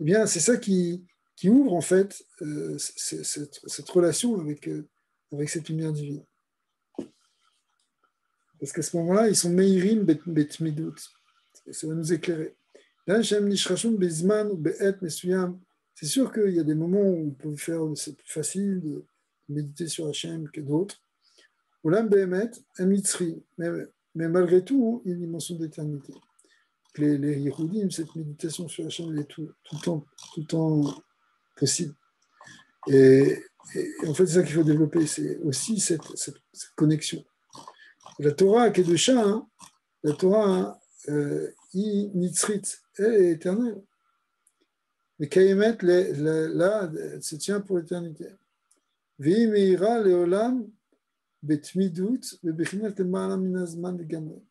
eh bien, c'est ça qui ouvre, en fait, cette relation avec cette lumière divine. Parce qu'à ce moment-là, ils sont meirim bet midut. Ça va nous éclairer. C'est sûr qu'il y a des moments où on peut faire, c'est plus facile de méditer sur Hachem que d'autres. Olam Behemet, un mitzri. Mais malgré tout, il y a une dimension d'éternité. Les Yehudim, cette méditation sur Hachem, elle est tout le temps possible. Et en fait, c'est ça qu'il faut développer, c'est aussi cette connexion. La Torah, Kedusha, la Torah, Nitzrit, elle est éternelle. Mais Kayemet, là, elle se tient pour l'éternité. Vehi Meira Leolam Betmidut, Bebechinat Ma'ala Minazman Gamre.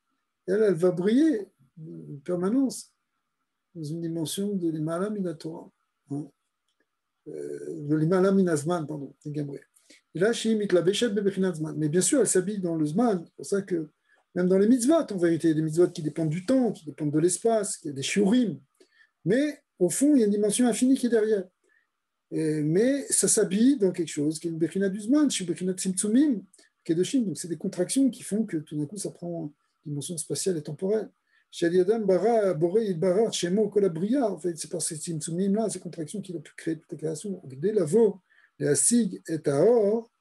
Elle va briller en permanence dans une dimension de l'Imala Minatora. De l'Imala Minazman, pardon, Gamre. Et là, Shih Mitlabeshet Bebechinat Zman. Mais bien sûr, elle s'habille dans le Zman. C'est pour ça que même dans les mitzvot, en vérité, il y a des mitzvot qui dépendent du temps, qui dépendent de l'espace, il y a des shiurim. Mais au fond, il y a une dimension infinie qui est derrière. Mais ça s'habille dans quelque chose qui est une Bechina du Zman, chez Bechina Tzimtzumim, Kedoshim. Donc, c'est des contractions qui font que tout d'un coup, ça prend une dimension spatiale et temporelle. Chez Adam Bara, Boré, Ilbara, Shemo, Kolabria, en fait, c'est par ces Tzimtzumim-là, ces contractions qu'il a pu créer toute la création. Dès l'avo, les Asig et Aor,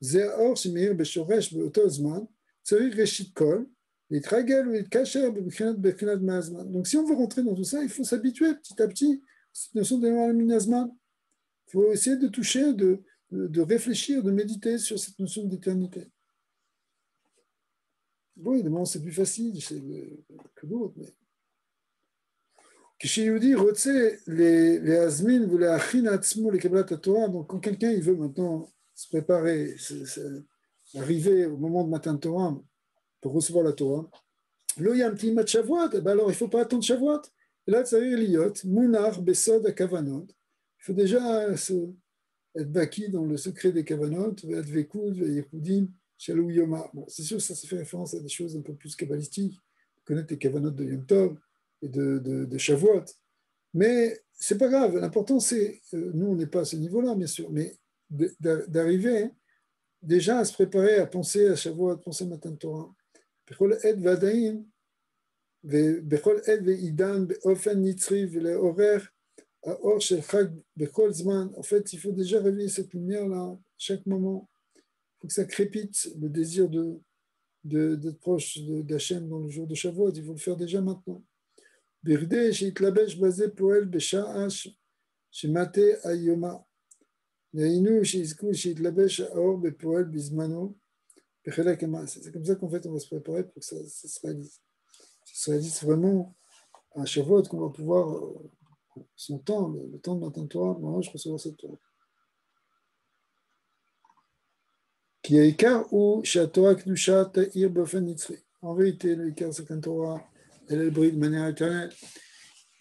Zéaor, Shemir, Beshoresh, Beoto Zman, Tsarich Reshit Kol, les Tragel ou les Kacher, Bechina Mazman. Donc, si on veut rentrer dans tout ça, il faut s'habituer petit à petit à cette notion de Minazman. Il faut essayer de toucher, de réfléchir, de méditer sur cette notion d'éternité. Bon, évidemment, c'est plus facile que d'autres, mais. Kishiyudi Rotse, les Azmin, voulaient Achin Atzmo, les Kabbalat Torah. Donc, quand quelqu'un il veut maintenant se préparer, arriver au moment de matin de Torah pour recevoir la Torah, là, il y a un petit match Shavuot, alors il ne faut pas attendre Shavuot. Et là, ça veut dire Liot, Munar, Besod, Kavanot. Il faut déjà être baki dans le secret des Kavanot, Ve'advekud, Ve'yehudim, Shalou Yoma. Bon, c'est sûr que ça fait référence à des choses un peu plus kabbalistiques, connaître les Kavanot de Yom Tov et de Shavuot. Mais c'est pas grave, l'important c'est, nous on n'est pas à ce niveau-là bien sûr, mais d'arriver déjà à se préparer à penser à Shavuot, à penser à Matan Torah. Bechol ed vadaim, bechol ed ve'idan, be'ofen nitzri, ve'le'orer, en fait, il faut déjà réveiller cette lumière-là, chaque moment. Il faut que ça crépite, le désir d'être proche d'Hachem dans le jour de Shavuot. Il faut le faire déjà maintenant. Birde, sheitlabesh basé poel besha'ash, shemate ayoma. Yainu, sheizku, sheitlabesh aor bepoel bismano, bechelek emas. C'est comme ça qu'en fait, on va se préparer pour que ça se réalise. Ça se réalise vraiment à Shavuot qu'on va pouvoir. Son temps, le temps de Matan Torah, moi je recevoir cette Torah. Qui est Ikar ou Torah Kedusha Ta'ir Bofen Nitzri. En vérité, le Ikar, c'est qu'un Torah, elle brille de manière éternelle.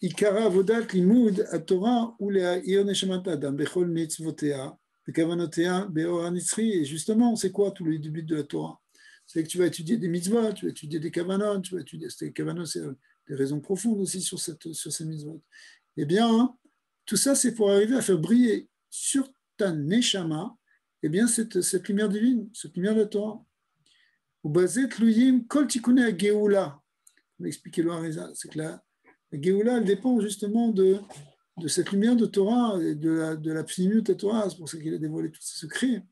Ikara Vodat Limud à Torah ou les Ha'ir Neshamat Adam, Bechol Mitzvotea, Bekavanotea, Beor Nitzri. Et justement, c'est quoi tout le but de la Torah? C'est que tu vas étudier des mitzvot, tu vas étudier des kavanot, tu vas étudier des kavanot, c'est des raisons profondes aussi sur ces mitzvot. Eh bien, tout ça, c'est pour arriver à faire briller sur ta neshama, eh bien, cette lumière divine, cette lumière de la Torah. Ou basé tluyim kol tikune a geoula. On va expliquer le Harizal. C'est que la geoula, elle dépend justement de cette lumière de Torah et de la pnimut de Torah. C'est pour ça qu'il a dévoilé tous ces secrets.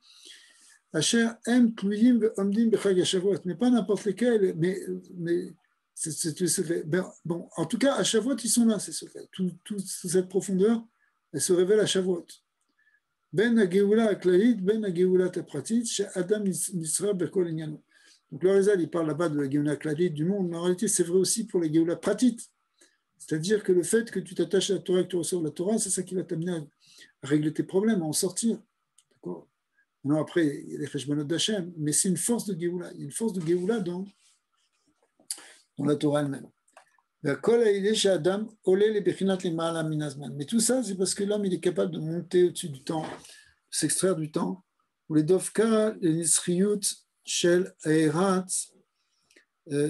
Asher em tluyim omdim bechag Shavuot. Mais pas n'importe lesquels, mais c'est le secret. Bon, en tout cas, à Shavuot, ils sont là, ces secrets. Toute cette profondeur, elle se révèle à Shavuot. Ben ha-geoula ha-klalit, ben ha-geoula ha-pratit, chez Adam Nisra Bekol Inyano. Donc le Harizal, il parle là-bas de la geoula klalit du monde, mais en réalité, c'est vrai aussi pour la geoula pratit. C'est-à-dire que le fait que tu t'attaches à la Torah, que tu reçois la Torah, c'est ça qui va t'amener à régler tes problèmes, à en sortir. D'accord? Non, après, il y a les cheshbonot d'Hachem, mais c'est une force de geoula. Il y a une force de geoula dans la Torah elle-même. Mais tout ça, c'est parce que l'homme, il est capable de monter au-dessus du temps, de s'extraire du temps. Ou les dovka, les nisriyut, shel aerat,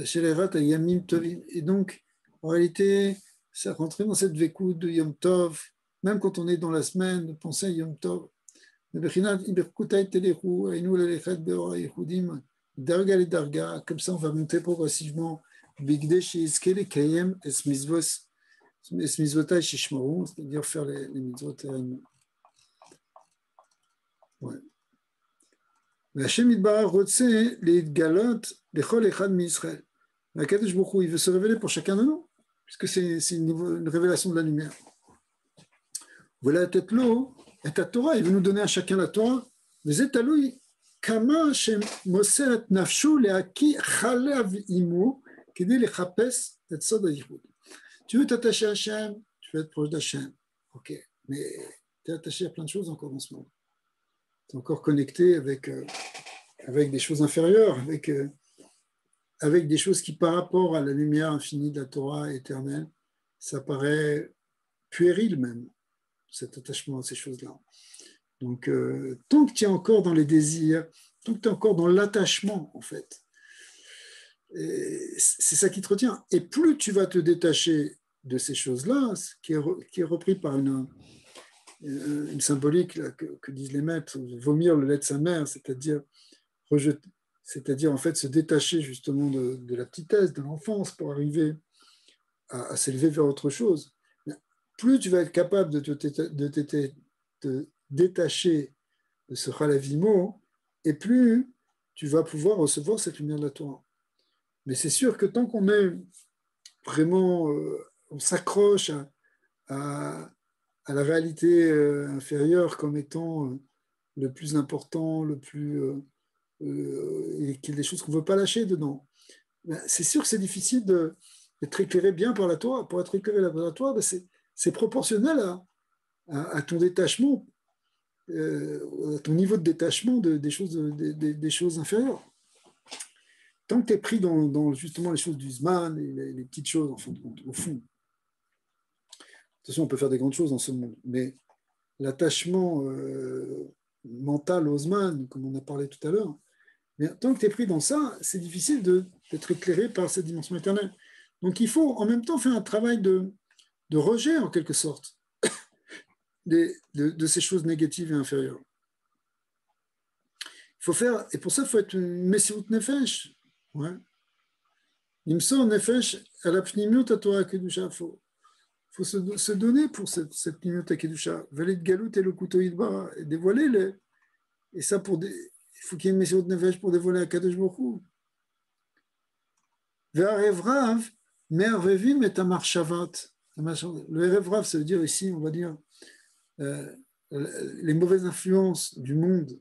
shel aerat ayamim tovim. Et donc, en réalité, ça rentrait dans cette vécu de Yom Tov, même quand on est dans la semaine, de penser à Yom Tov. Comme ça, on va monter progressivement. C'est-à-dire faire les mitzvot. Ouais. Hachem Yitbarach Rotse les galot lechol echad mi-Israël. Akadosh Baruch Hu, il veut se révéler pour chacun de nous, puisque c'est une révélation de la lumière. Voilà la tête l'eau, et ta Torah, il veut nous donner à chacun la Torah. Mais etaloui kama shem moser nafshu leaki chalav imo kedi lechapes et sod hayichud. Tu veux t'attacher à Hachem, tu veux être proche d'Hachem. Ok, mais tu es attaché à plein de choses encore en ce moment. Tu es encore connecté avec des choses inférieures, avec des choses qui, par rapport à la lumière infinie de la Torah éternelle, ça paraît puéril même, cet attachement à ces choses-là. Donc, tant que tu es encore dans les désirs, tant que tu es encore dans l'attachement, en fait, c'est ça qui te retient. Et plus tu vas te détacher de ces choses-là, qui est repris par une symbolique là, que disent les maîtres, vomir le lait de sa mère, c'est-à-dire rejeter, c'est-à-dire en fait se détacher justement de la petitesse, de l'enfance pour arriver à s'élever vers autre chose. Plus tu vas être capable de te détacher de ce chalavimo, et plus tu vas pouvoir recevoir cette lumière de la Torah. Mais c'est sûr que tant qu'on est vraiment, on s'accroche à la réalité inférieure comme étant le plus important, le plus et qu'il y a des choses qu'on ne veut pas lâcher dedans. Ben, c'est sûr que c'est difficile d'être éclairé bien par la Torah. Pour être éclairé par la Torah, ben c'est proportionnel à ton détachement, à ton niveau de détachement des choses inférieures. Tant que tu es pris dans justement les choses du Zman, les petites choses, enfin, au fond. De toute façon, on peut faire des grandes choses dans ce monde, mais l'attachement mental au Zman, comme on a parlé tout à l'heure, mais tant que tu es pris dans ça, c'est difficile d'être éclairé par cette dimension éternelle. Donc il faut en même temps faire un travail de rejet, en quelque sorte, de ces choses négatives et inférieures. Il faut faire, et pour ça, il faut être une Messirut Nefesh. Ouais. Imsor Nefesh à la Pnimiut à Torah Kedusha. Il faut se donner pour cette Pnimiut à Kedusha. Valid Galut et le couteau Idba, et dévoiler et ça il faut qu'il y ait une Messirut Nefesh pour dévoiler à Kadosh Baruch Hu. Ve'arev Rav, mervevim et amarshavat. Le Erev Rav, ça veut dire ici, on va dire, les mauvaises influences du monde,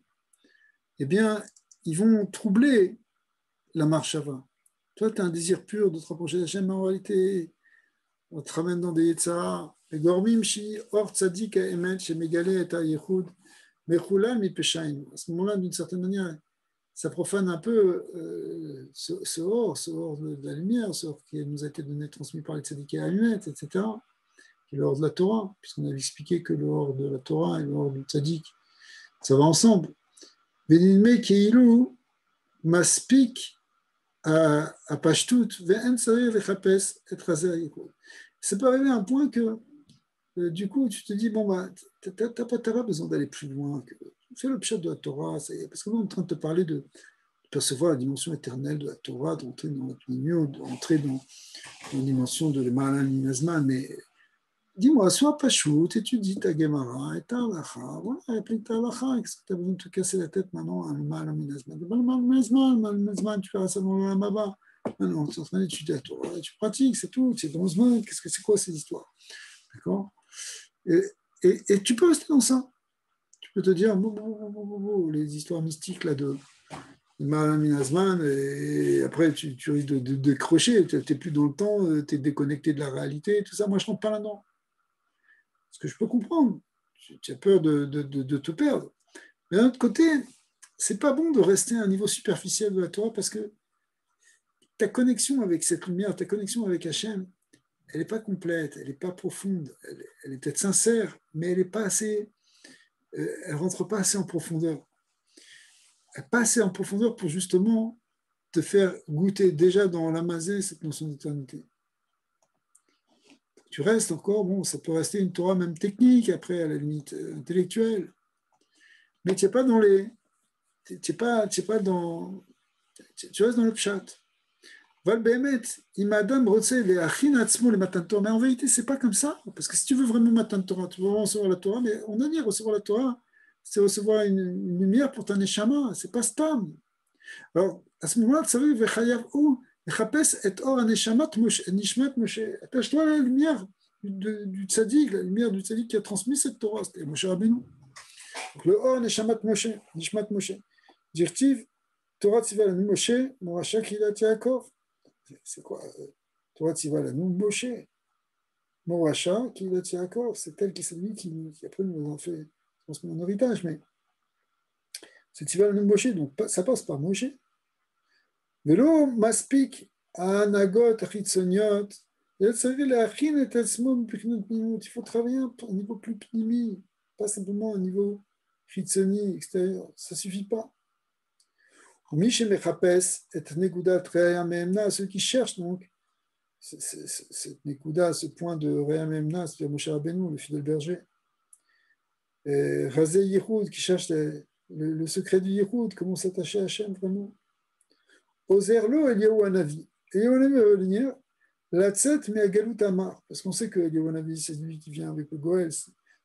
eh bien, ils vont troubler la marshava. Toi, tu as un désir pur de te rapprocher d'Hachem, mais en réalité, on te ramène dans des Yetzara. Les Gormim, Shi, Or, Tzadik, Emet, Shemegale, et Yechud, Mechulam, Ipeshaim. À ce moment-là, d'une certaine manière, ça profane un peu ce or de la lumière, ce or qui nous a été donné, transmis par les Tzadik et Ahumet, etc., qui est l'or de la Torah, puisqu'on avait expliqué que l'or de la Torah et l'or du Tzadik, ça va ensemble. Benilme Keilou, Maspik, à Pashtut, Ve'en Sarir Lechapes, et Razer. Ça peut arriver à un point que, du coup, tu te dis, bon, bah, t'as pas besoin d'aller plus loin. Fais le pshat de la Torah, parce qu'on est en train de te parler de percevoir la dimension éternelle de la Torah, d'entrer dans la Pnimiut, d'entrer dans la dimension de l'Emalan Minazman, mais dis-moi, sois Pashout, étudie ta Gemara et ta Halacha, voilà, applique ta Halacha, qu'est-ce que tu as besoin de te casser la tête maintenant à l'Emalan Minazman? Minazman, tu feras ça dans le Maba. Non, tu es en train d'étudier la Torah, tu pratiques, c'est tout, c'est dans ce monde, c'est quoi ces histoires? D'accord? Et tu peux rester dans ça. Tu peux te dire, les histoires mystiques là de Mahalan Minazman, et après tu risques de décrocher, tu n'es plus dans le temps, tu es déconnecté de la réalité, tout ça. Moi, je ne rentre pas là-dedans. Ce que je peux comprendre, tu as peur de te perdre. Mais d'un autre côté, c'est pas bon de rester à un niveau superficiel de la Torah parce que ta connexion avec cette lumière, ta connexion avec Hachem, elle n'est pas complète, elle n'est pas profonde, elle est peut-être sincère, mais elle n'est pas assez, elle ne rentre pas assez en profondeur. Elle n'est pas assez en profondeur pour justement te faire goûter déjà dans l'amazé cette notion d'éternité. Tu restes encore, bon, ça peut rester une Torah même technique, après, à la limite intellectuelle, mais tu n'es pas dans les. Tu pas dans. Tu restes dans le pshat. Val Behemet, Imadam Rotse, les Achin Atzmo, les Matan Torah. Mais en vérité, c'est pas comme ça. Parce que si tu veux vraiment Matan Torah, tu veux vraiment recevoir la Torah, mais on a dit recevoir la Torah, c'est recevoir une lumière pour ta neshama, c'est pas stam. Alors, à ce moment-là, tu savais, Vechayav ou, Chapes et or Neshamat Nishmat Moshe. Attache-toi à la lumière du tzaddik, la lumière du tzaddik qui a transmis cette Torah, c'était Moshe Rabbeinu. Donc, le or Neshamat Moshe, Nishmat Moshe. Dirtiv, Torah Tziva Lanu Moshe, Moracha Kilat Yaakov. C'est quoi Torah Tziva Lanu Moshe, Moracha Kilat Yaakov. C'est elle qui c'est lui qui après nous a fait transmettre un héritage, mais c'est Tziva Lanu Moshe, donc ça passe par Moshe. Velo Maspik Anagot Chitzoniot. Il faut travailler à un niveau plus pnimi, pas simplement un niveau chitzoni extérieur. Ça ne suffit pas. Ceux qui cherchent donc cette Nekuda, ce point de Rea Memna, c'est-à-dire Moshe Rabbeinu, le fidèle berger. Razé Yehoud, qui cherche le secret du Yehoud, comment s'attacher à Hachem vraiment. Ozerlo Eliyahu Hanavi. Eliyahu Hanavi va venir, Latzet Me'agalut Amar, parce qu'on sait que Eliyahu Hanavi, c'est lui qui vient avec le Goël.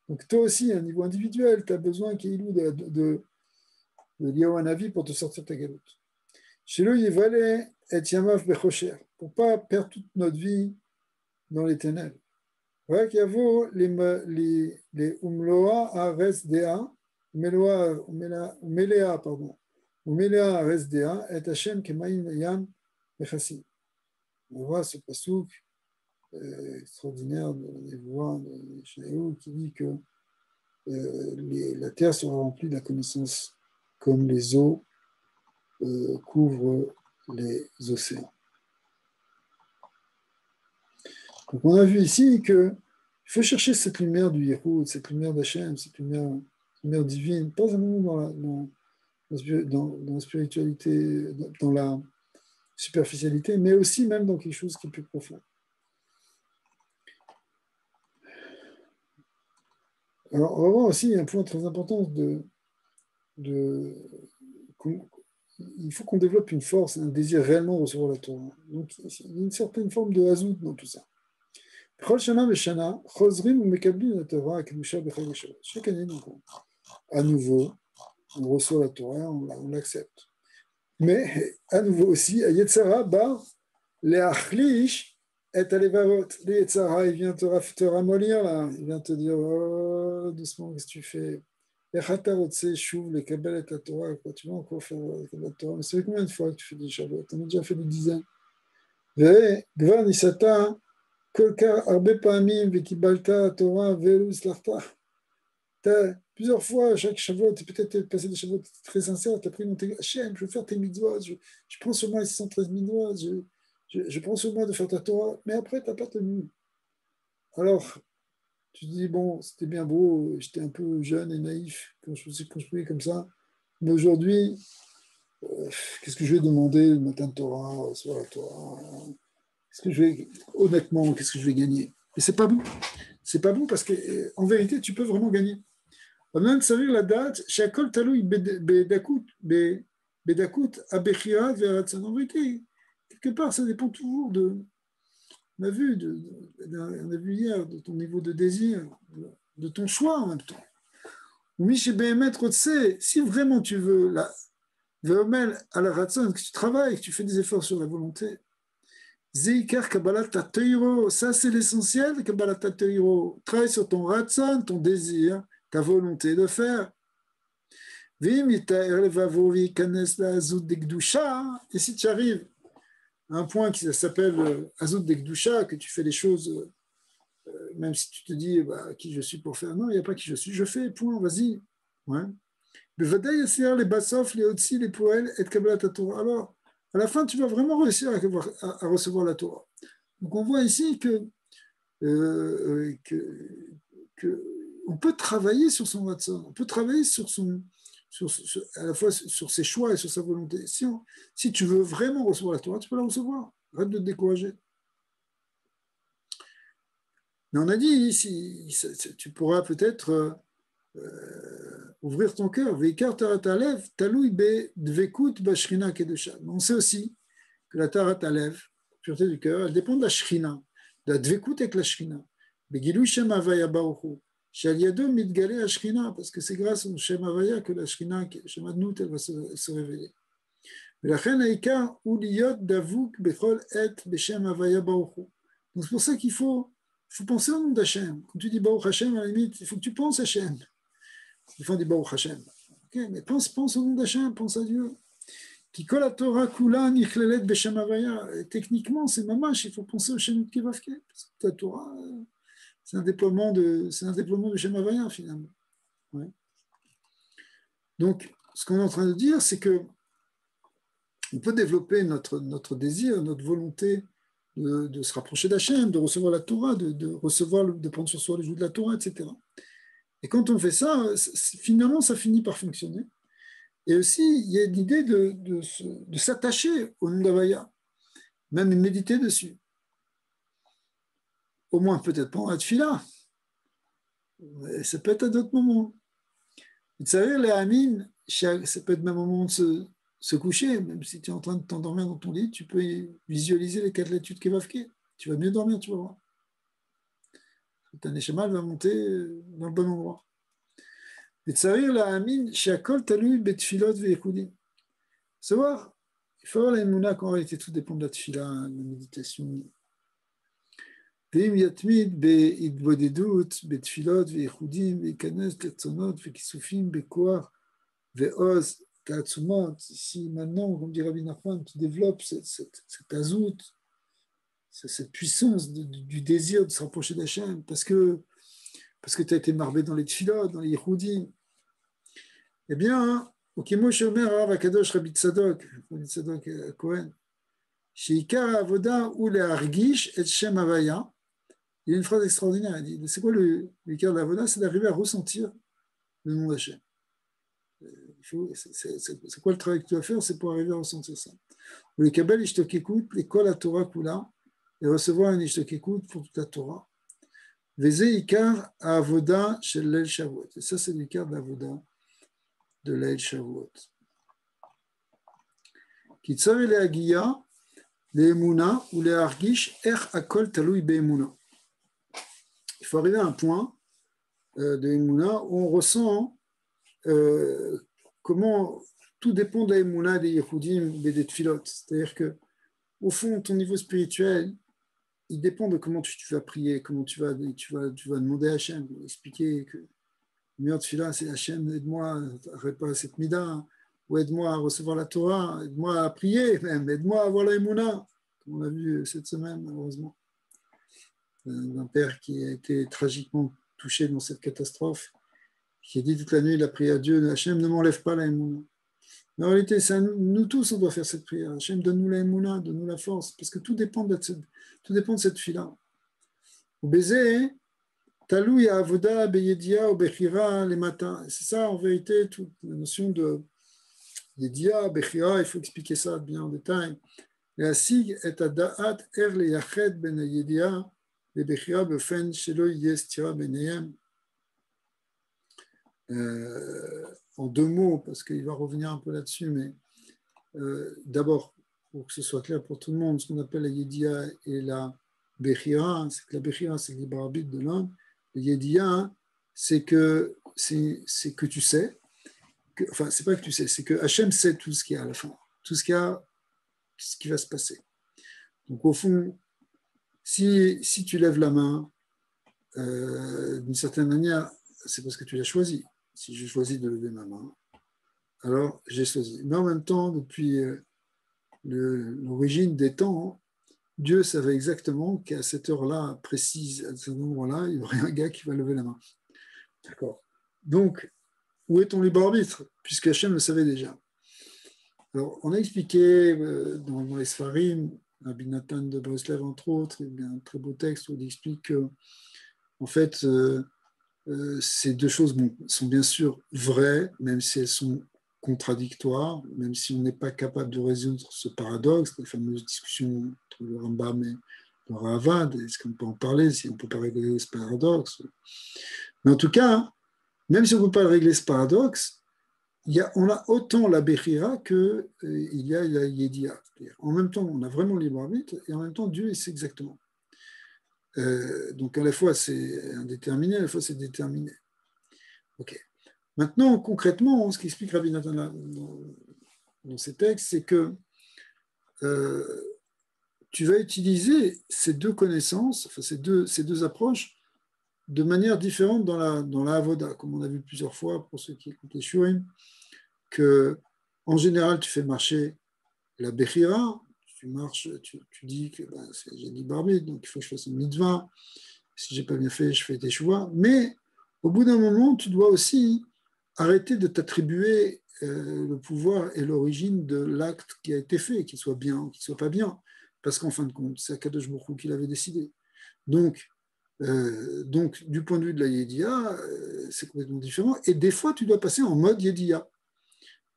Donc toi aussi, à un niveau individuel, tu as besoin qu'il y ait de Eliyahu Hanavi pour te sortir ta galoute. Chez lui, il valait et Yamav Bechocher, pour ne pas perdre toute notre vie dans les ténèbres. Voilà qu'il y a les Umloa Ares Dea, Umelea, pardon, Umelea Ares Dea, et Hashem Kemaim Yam Bechassi. On voit ce pasouk extraordinaire de Névoa, de Shnaïou, qui dit que la terre sera remplie de la connaissance comme les eaux couvrent les océans. Donc on a vu ici qu'il faut chercher cette lumière du Yehoud, cette lumière d'Hachem, cette lumière divine, pas seulement dans la spiritualité, dans la superficialité, mais aussi même dans quelque chose qui est plus profond. Alors on va voir aussi un point très important il faut qu'on développe une force, un désir réellement de recevoir la Torah. Donc il y a une certaine forme de hazout dans tout ça. Chaque année, donc, à nouveau, on reçoit la Torah, on l'accepte. Mais à nouveau aussi, Yetzara bar leachlish et alevavot. Le Yetzara, il vient te ramollir là, il vient te dire oh, doucement, qu'est-ce que tu fais? Tu vas encore faire la Torah. Mais c'est combien de fois que tu fais des Shabbat? On a déjà fait des dizaines. וכבר ניסתה כל כך הרבה פעמים וקיבלת התורה ולא הצלחת. Plusieurs fois, chaque Shavuot, tu peut-être passé des Shavuot très sincères, tu as pris mon Hachem, je veux faire tes mitzvot, je prends sur moi les 613 mitzvot, je prends sur moi de faire ta Torah, mais après, tu n'as pas tenu. Alors, tu te dis, bon, c'était bien beau, j'étais un peu jeune et naïf quand je me suis construit comme ça, mais aujourd'hui, qu'est-ce que je vais demander le matin de Torah, sur la Torah, honnêtement, qu'est-ce que je vais gagner? Et c'est pas bon. C'est pas bon parce qu'en vérité, tu peux vraiment gagner. On savir la date, Shakol Taloui Bedakut Abechira Veratsan. En vérité, quelque part, ça dépend toujours de. On a vu hier de ton niveau de désir, de ton choix en même temps. Si vraiment tu veux la Veomel à la Ratsan, que tu travailles, que tu fais des efforts sur la volonté, Zeikar Kabbalat Teiro, ça c'est l'essentiel, Kabbalat Teiro. Travaille sur ton Ratsan, ton désir, ta volonté de faire. Et si tu arrives à un point qui s'appelle Azout Dekdusha, que tu fais les choses, même si tu te dis qui je suis pour faire, non, il n'y a pas qui je suis, je fais, point, vas-y. Ouais. Les Bassof, les Otsi, les Poël, et Kabbalat Torah. Alors, à la fin, tu vas vraiment réussir à recevoir la Torah. Donc, on voit ici que on peut travailler sur son Ratson, on peut travailler à la fois sur ses choix et sur sa volonté. Si tu veux vraiment recevoir la Torah, tu peux la recevoir. Arrête de te décourager. Mais on a dit, tu pourras peut-être ouvrir ton cœur. On sait aussi que la Tarat Alev, la pureté du cœur, elle dépend de la Shrina, de la Dvekut avec la Shrina. Parce que c'est grâce au Shem Havaya que la Shrina, Shem Adnout, elle va se révéler. Donc c'est pour ça qu'il faut penser au nom d'Hachem. Quand tu dis Baruch Hashem, à la limite, il faut que tu penses à Hachem. Il faut dire Baruch Hashem. Okay, mais pense au nom d'Hachem, pense à Dieu. Qui colle la Torah Kula Nichlelet Beshem Havaya. Techniquement, c'est mamash, il faut penser au Shem Kivavke. Parce que la Torah, c'est un déploiement de Shem Havaya, finalement. Ouais. Donc, ce qu'on est en train de dire, c'est que on peut développer notre désir, notre volonté de se rapprocher d'Hachem, de recevoir la Torah, de prendre sur soi le joug de la Torah, etc. Et quand on fait ça, finalement, ça finit par fonctionner. Et aussi, il y a l'idée de s'attacher au nom d'Havaya, même de méditer dessus. Au moins, peut-être pas en Tfila. Ça peut être à d'autres moments. Vous savez, les Amin, ça peut être même au moment de se coucher, même si tu es en train de t'endormir dans ton lit, tu peux visualiser les 4 l'étude Kevavke. Tu vas mieux dormir, tu vas voir. Ta neshama va monter dans le bon endroit. Et tsarir la amin, she'akol talui betfilot ve'ekudim. Savoir, il faut avoir la émouna qu'en réalité tout dépend de la tfila, de la méditation. Ve'im yatmid be'idbodedut betfilot ve'ekudim ve'ikanes letzonot ve'kisufim be'koar ve'oz ta'atzumot. Si maintenant, comme dit Rabbi Nachman, tu développes cette azout, cette puissance du désir de se rapprocher d'Hachem, parce que tu as été marbé dans les tfilot, dans les yichudim, eh bien, au Kimosh Omer Rav Akadosh Rabbi Tzadok Cohen, Sheikar Avoda ou le Argish et Shem Havaya, il y a une phrase extraordinaire, il dit, c'est quoi le Ikar d'Avoda? C'est d'arriver à ressentir le nom d'Hachem. C'est quoi le travail que tu dois faire? C'est pour arriver à ressentir ça. Ou les Kabel Ishtokekut, l'école à Torah Kula, et recevoir un Ishtokekut pour toute la Torah. Veze Ikar Avoda Shel Leil Shavuot. Et ça, c'est l'Ikar d'Avoda de Leil Shavuot. Kitzar le Agiya, le Emuna ou le Argish, Akol Taloui Be'emuna. Il faut arriver à un point de Emuna où on ressent comment tout dépend de la Emuna des Yehudim et des Tfilot. C'est-à-dire que, au fond, ton niveau spirituel, il dépend de comment tu vas prier, comment tu vas demander à Hachem, expliquer que le meilleur Tfila, c'est Hachem, aide-moi à réparer cette mida, ou aide-moi à recevoir la Torah, aide-moi à prier même, aide-moi à avoir la Emouna, comme on l'a vu cette semaine, malheureusement. D'un père qui a été tragiquement touché dans cette catastrophe, qui a dit toute la nuit, il a prié à Dieu, Hachem, ne m'enlève pas la Emouna. Mais en réalité, nous tous, on doit faire cette prière. Hachem, donne-nous la Emouna, donne-nous la force, parce que tout dépend de cette fila. Au baiser, Talou ya avoda beyedia ou bechira les matins. C'est ça, en vérité, toute la notion de yedia, bechira, il faut expliquer ça bien en détail. La sig est à da'at er le yached ben yedia, le bechira befen shelo yestira benayem. En 2 mots, parce qu'il va revenir un peu là-dessus, mais d'abord, pour que ce soit clair pour tout le monde, ce qu'on appelle la Yedia et la Bechira, c'est que la Bechira, c'est le libre arbitre de l'homme. La Yedia, c'est que tu sais, enfin, c'est pas que tu sais, c'est que Hachem sait tout ce qu'il y a à la fin, tout ce qui va se passer. Donc, au fond, si tu lèves la main, d'une certaine manière, c'est parce que tu l'as choisi. Si j'ai choisi de lever ma main, alors j'ai choisi. Mais en même temps, depuis l'origine des temps, Dieu savait exactement qu'à cette heure-là précise, à ce moment-là, il y aurait un gars qui va lever la main. D'accord. Donc, où est ton libre arbitre? Puisque Hachem le savait déjà. Alors, on a expliqué dans les Sfarim, Rabbi Nathan de Breslev, entre autres, il y a un très beau texte où il explique que, en fait, ces deux choses sont bien sûr vraies, même si elles sont contradictoires, même si on n'est pas capable de résoudre ce paradoxe, les fameuses discussions entre le Rambam et le Ravad, est-ce qu'on peut en parler, si on ne peut pas régler ce paradoxe. Mais en tout cas, même si on ne peut pas régler ce paradoxe, on a autant la Bechira qu'il y a la Yediya. En même temps, on a vraiment le libre arbitre, et en même temps, Dieu, il sait exactement. Donc à la fois c'est indéterminé, à la fois c'est déterminé. Ok. Maintenant, concrètement, ce qu'explique Rabbi Nathan dans ces textes, c'est que tu vas utiliser ces deux connaissances, enfin ces deux approches, de manière différente dans la Avoda, comme on a vu plusieurs fois pour ceux qui écoutent les Shurim, que en général tu fais marcher la Bechira, tu marches, tu dis que j'ai dit Barbit, donc il faut que je fasse une mitzvah. Si j'ai pas bien fait, je fais des choix. Mais au bout d'un moment, tu dois aussi arrêter de t'attribuer le pouvoir et l'origine de l'acte qui a été fait, qu'il soit bien ou qu'il soit pas bien. Parce qu'en fin de compte, c'est Akadosh Baruch Hu qui l'avait décidé. Donc, du point de vue de la Yediya, c'est complètement différent. Et des fois, tu dois passer en mode Yediya.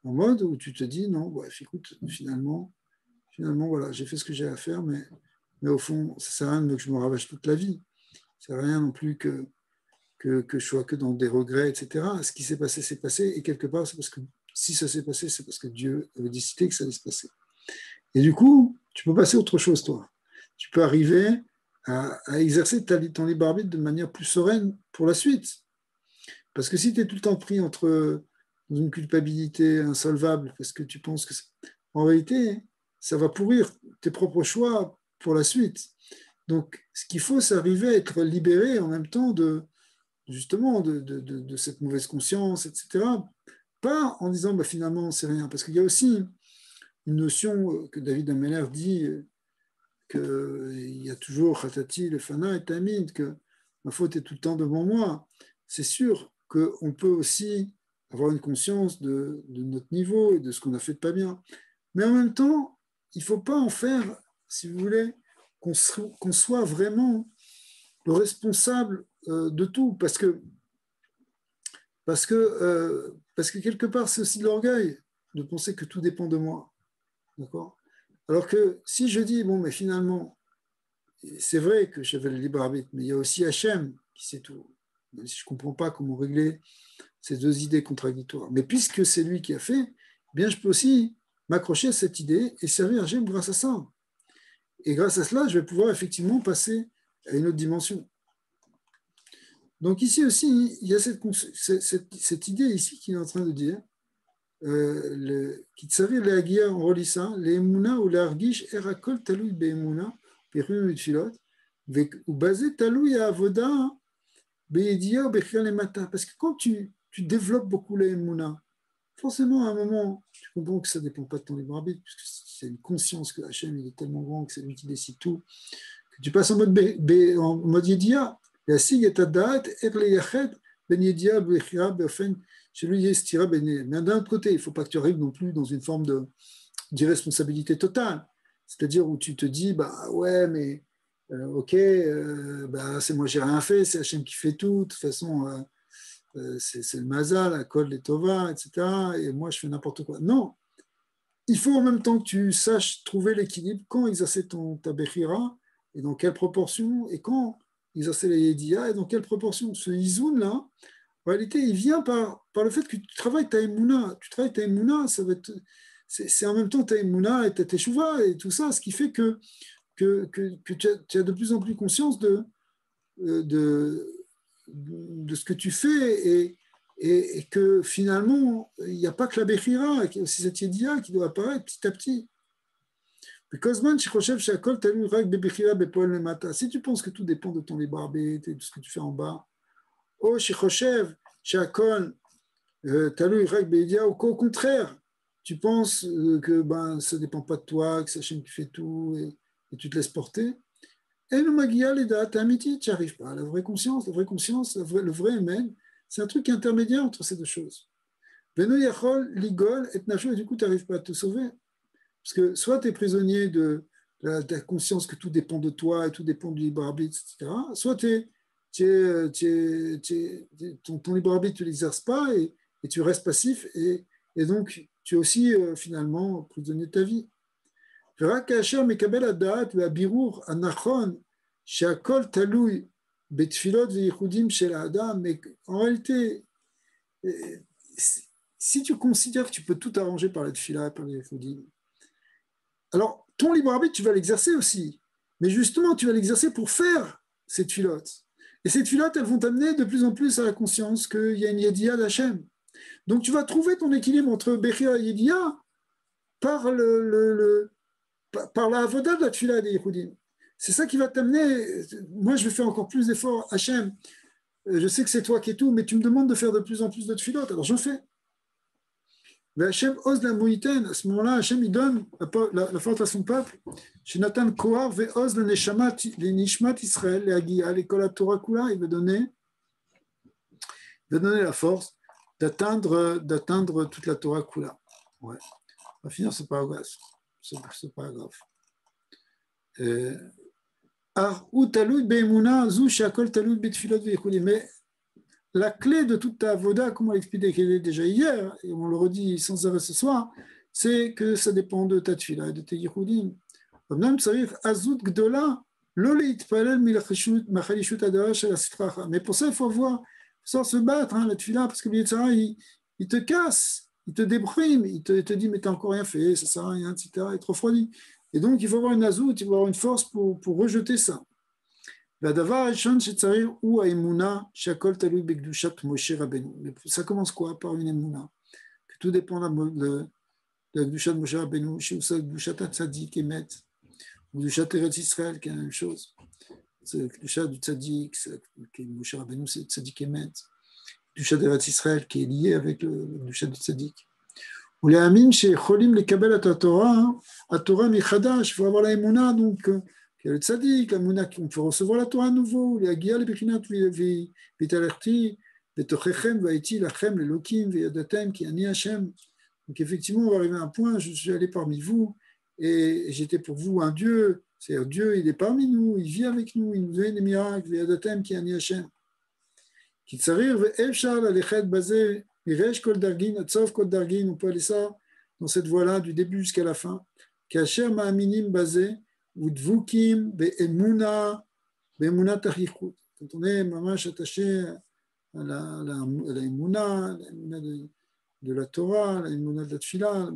En mode où tu te dis, non, bref, écoute, finalement, voilà, j'ai fait ce que j'ai à faire, mais au fond, ça ne sert à rien que je me ravage toute la vie. Ça ne sert à rien non plus que je sois que dans des regrets, etc. Ce qui s'est passé, c'est passé, et quelque part, c'est parce que si ça s'est passé, c'est parce que Dieu avait décidé que ça allait se passer. Et du coup, tu peux passer à autre chose, toi. Tu peux arriver à exercer ton libre arbitre de manière plus sereine pour la suite. Parce que si tu es tout le temps pris entre une culpabilité insolvable, parce que tu penses que... En réalité, ça va pourrir tes propres choix pour la suite. Donc, ce qu'il faut, c'est arriver à être libéré en même temps justement de cette mauvaise conscience, etc. Pas en disant finalement c'est rien, parce qu'il y a aussi une notion que David Ameller dit qu'il y a toujours Khatati, le Fana et Tamid, que ma faute est tout le temps devant moi. C'est sûr qu'on peut aussi avoir une conscience de notre niveau et de ce qu'on a fait de pas bien. Mais en même temps, il ne faut pas en faire, si vous voulez, qu'on soit vraiment le responsable de tout, parce que quelque part, c'est aussi de l'orgueil de penser que tout dépend de moi. D'accord ? Alors que si je dis, bon, mais finalement, c'est vrai que j'avais le libre arbitre, mais il y a aussi Hachem qui sait tout. Même si je ne comprends pas comment régler ces deux idées contradictoires. Mais puisque c'est lui qui a fait, eh bien, je peux aussi m'accrocher à cette idée et servir Hachem grâce à ça. Et grâce à cela, je vais pouvoir effectivement passer à une autre dimension. Donc ici aussi, il y a cette idée ici qu'il est en train de dire, qui savait les Agia, on relit ça, les Emouna ou les Argish, Erakol Taloui Be'emouna, Perun Utfilot, ou basé Taloui à Avoda, Be'edia ou Bechal Mata. Parce que quand tu développes beaucoup les Emouna, forcément à un moment, tu comprends que ça ne dépend pas de ton libre arbitre, puisque c'est une conscience que Hachem il est tellement grand que c'est lui qui décide tout, que tu passes en mode Yedia. Mais d'un autre côté, il ne faut pas que tu arrives non plus dans une forme d'irresponsabilité totale. C'est-à-dire où tu te dis, bah ouais, mais ok, c'est moi, j'ai rien fait, c'est Hachem qui fait tout, de toute façon, c'est le Mazal, la Kol, les Tova, etc. Et moi, je fais n'importe quoi. Non, il faut en même temps que tu saches trouver l'équilibre, quand exercer ta Bechira, et dans quelle proportion, et quand exercer la Yediya, et dans quelle proportion. Ce Izoun-là, en réalité, il vient par le fait que tu travailles ta Emouna. Tu travailles ta Emouna, ça va être, c'est en même temps ta Emouna et ta Teshuvah et tout ça, ce qui fait que tu as de plus en plus conscience de ce que tu fais et que finalement, il n'y a pas que la Bechira, il y a aussi cette Yediya qui doit apparaître petit à petit. Si tu penses que tout dépend de ton libre arbitre et de ce que tu fais en bas, ou qu'au contraire, tu penses que ça ne dépend pas de toi, que c'est Hachem qui fait tout et tu te laisses porter, et le magia, les dates, tu n'y arrives pas. La vraie conscience, le vrai Amen, c'est un truc intermédiaire entre ces deux choses. Veno Yachol, Ligol, et Nacho, et du coup, tu n'arrives pas à te sauver. Parce que soit tu es prisonnier de la conscience que tout dépend de toi et tout dépend du libre arbitre, etc. Soit ton libre arbitre, tu ne l'exerces pas et tu restes passif et donc tu es aussi finalement prisonnier de ta vie. ורק כאשר מקבל הדעת והבירור הנכון שהכל תלוי בתפילות וייחודים של האדם, mais en réalité, si tu considères que tu peux tout arranger par la tfila, par les ייחודים, alors ton libre arbitre, tu vas l'exercer aussi, mais justement, tu vas l'exercer pour faire ces tfilotes. Et ces tfilotes, elles vont t'amener de plus en plus à la conscience qu'il y a une yediya d'Hachem. Donc tu vas trouver ton équilibre entre Bechira et Yediya par par la avoda de la tfila des Yehudim. C'est ça qui va t'amener. Moi, je vais faire encore plus d'efforts. Hachem, je sais que c'est toi qui es tout, mais tu me demandes de faire de plus en plus de tfilotes, alors j'en fais. Mais Hachem ose la moïtaine. À ce moment-là, Hachem, il donne la force à son peuple. Chez Nathan Kohar, ve ose le nishmat Israël, les Agia, l'école à Torah Kula, il va donner la force d'atteindre toute la Torah Kula. Ouais. On va finir ce paragraphe. Ce paragraphe. Mais la clé de toute ta avoda, comme on l'expliquait déjà hier, et on le redit sans arrêt ce soir, c'est que ça dépend de ta tfila et de tes yichudim. Mais pour ça, il faut avoir, sans se battre, hein, la tfila, parce que il te casse. Il te déprime, il te dit mais t'as encore rien fait, ça sert à rien, etc. Il te refroidit. Et donc il faut avoir une azout, il faut avoir une force pour rejeter ça. Ça commence quoi? Par une emuna. Que tout dépend de la gdushat Moshe Rabbeinu, chez Usa gdushat Tzadik Emet, ou gdushat Eretz Israël, qui est la même chose. C'est la gdushat du Tzadik, Moshe Rabbeinu, c'est Tzadik Emet. Du Gdushat Eretz Israël qui est lié avec le Gdushat du Tzadik. Ou les Amin chez Cholim les Kabel à Torah, à Torah Michadash, il faut avoir la Emouna, donc il y a le Tzadik, la Emouna qu'on peut recevoir la Torah à nouveau, les Agia, les Bechinat, Vitalerti, les Tochechem, Vaiti, Lachem, les Lokim, Yadatem, qui Ani Hashem. Donc effectivement, on va arriver à un point, je suis allé parmi vous et j'étais pour vous un Dieu, c'est-à-dire Dieu, il est parmi nous, il vit avec nous, il nous donne des miracles, Yadatem, qui Ani Hashem. Qui tsarir ve'efshar l'alechet basé miresh kol dargin atzov kol dargin, on peut aller ça dans cette voie-là du début jusqu'à la fin. Kasher ma'aminim basé ou dvukim be'emuna tachichut. Quand on est mamash attaché à la emuna de la Torah, la emuna de la tfila,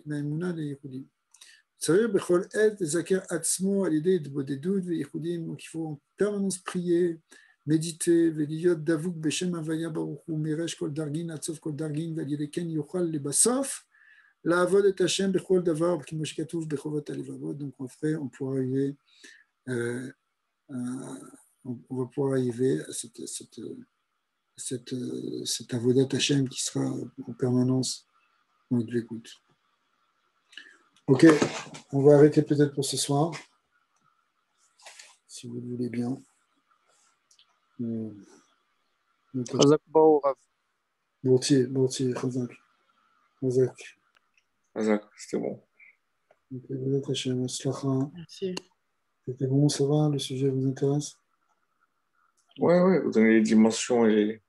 la emuna des Yehudim. Tsarir bechol et zaker atzmo à l'idée de bodedut ve'Yehudim, donc il faut en permanence prier, méditer, veliyot davuk beshem avaya baruchu miresh kol dargin atzov kol dargin velileken yochal lebasof la avod et Hashem bechol davar ki moshe katuv bechovot alevavot. Donc on pourra arriver on va pouvoir arriver à cette avodat Hashem qui sera en permanence dans notre écoute. Ok, on va arrêter peut-être pour ce soir, si vous le voulez bien. Chazak Baou, Rav. Chazak. C'était bon. Merci. C'était bon, ça va? Le sujet vous intéresse? Ouais, vous donnez les dimensions et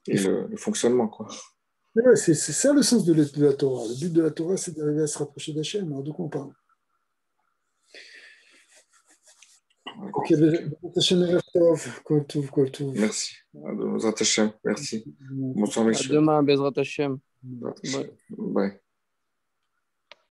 le fonctionnement, quoi. Ouais, c'est ça le sens de la Torah. Le but de la Torah, c'est d'arriver à se rapprocher d'Hachem. Alors, de quoi on parle? Ok, merci. Merci. Bonsoir, À messieurs. demain, Bezrat Hashem. Bye.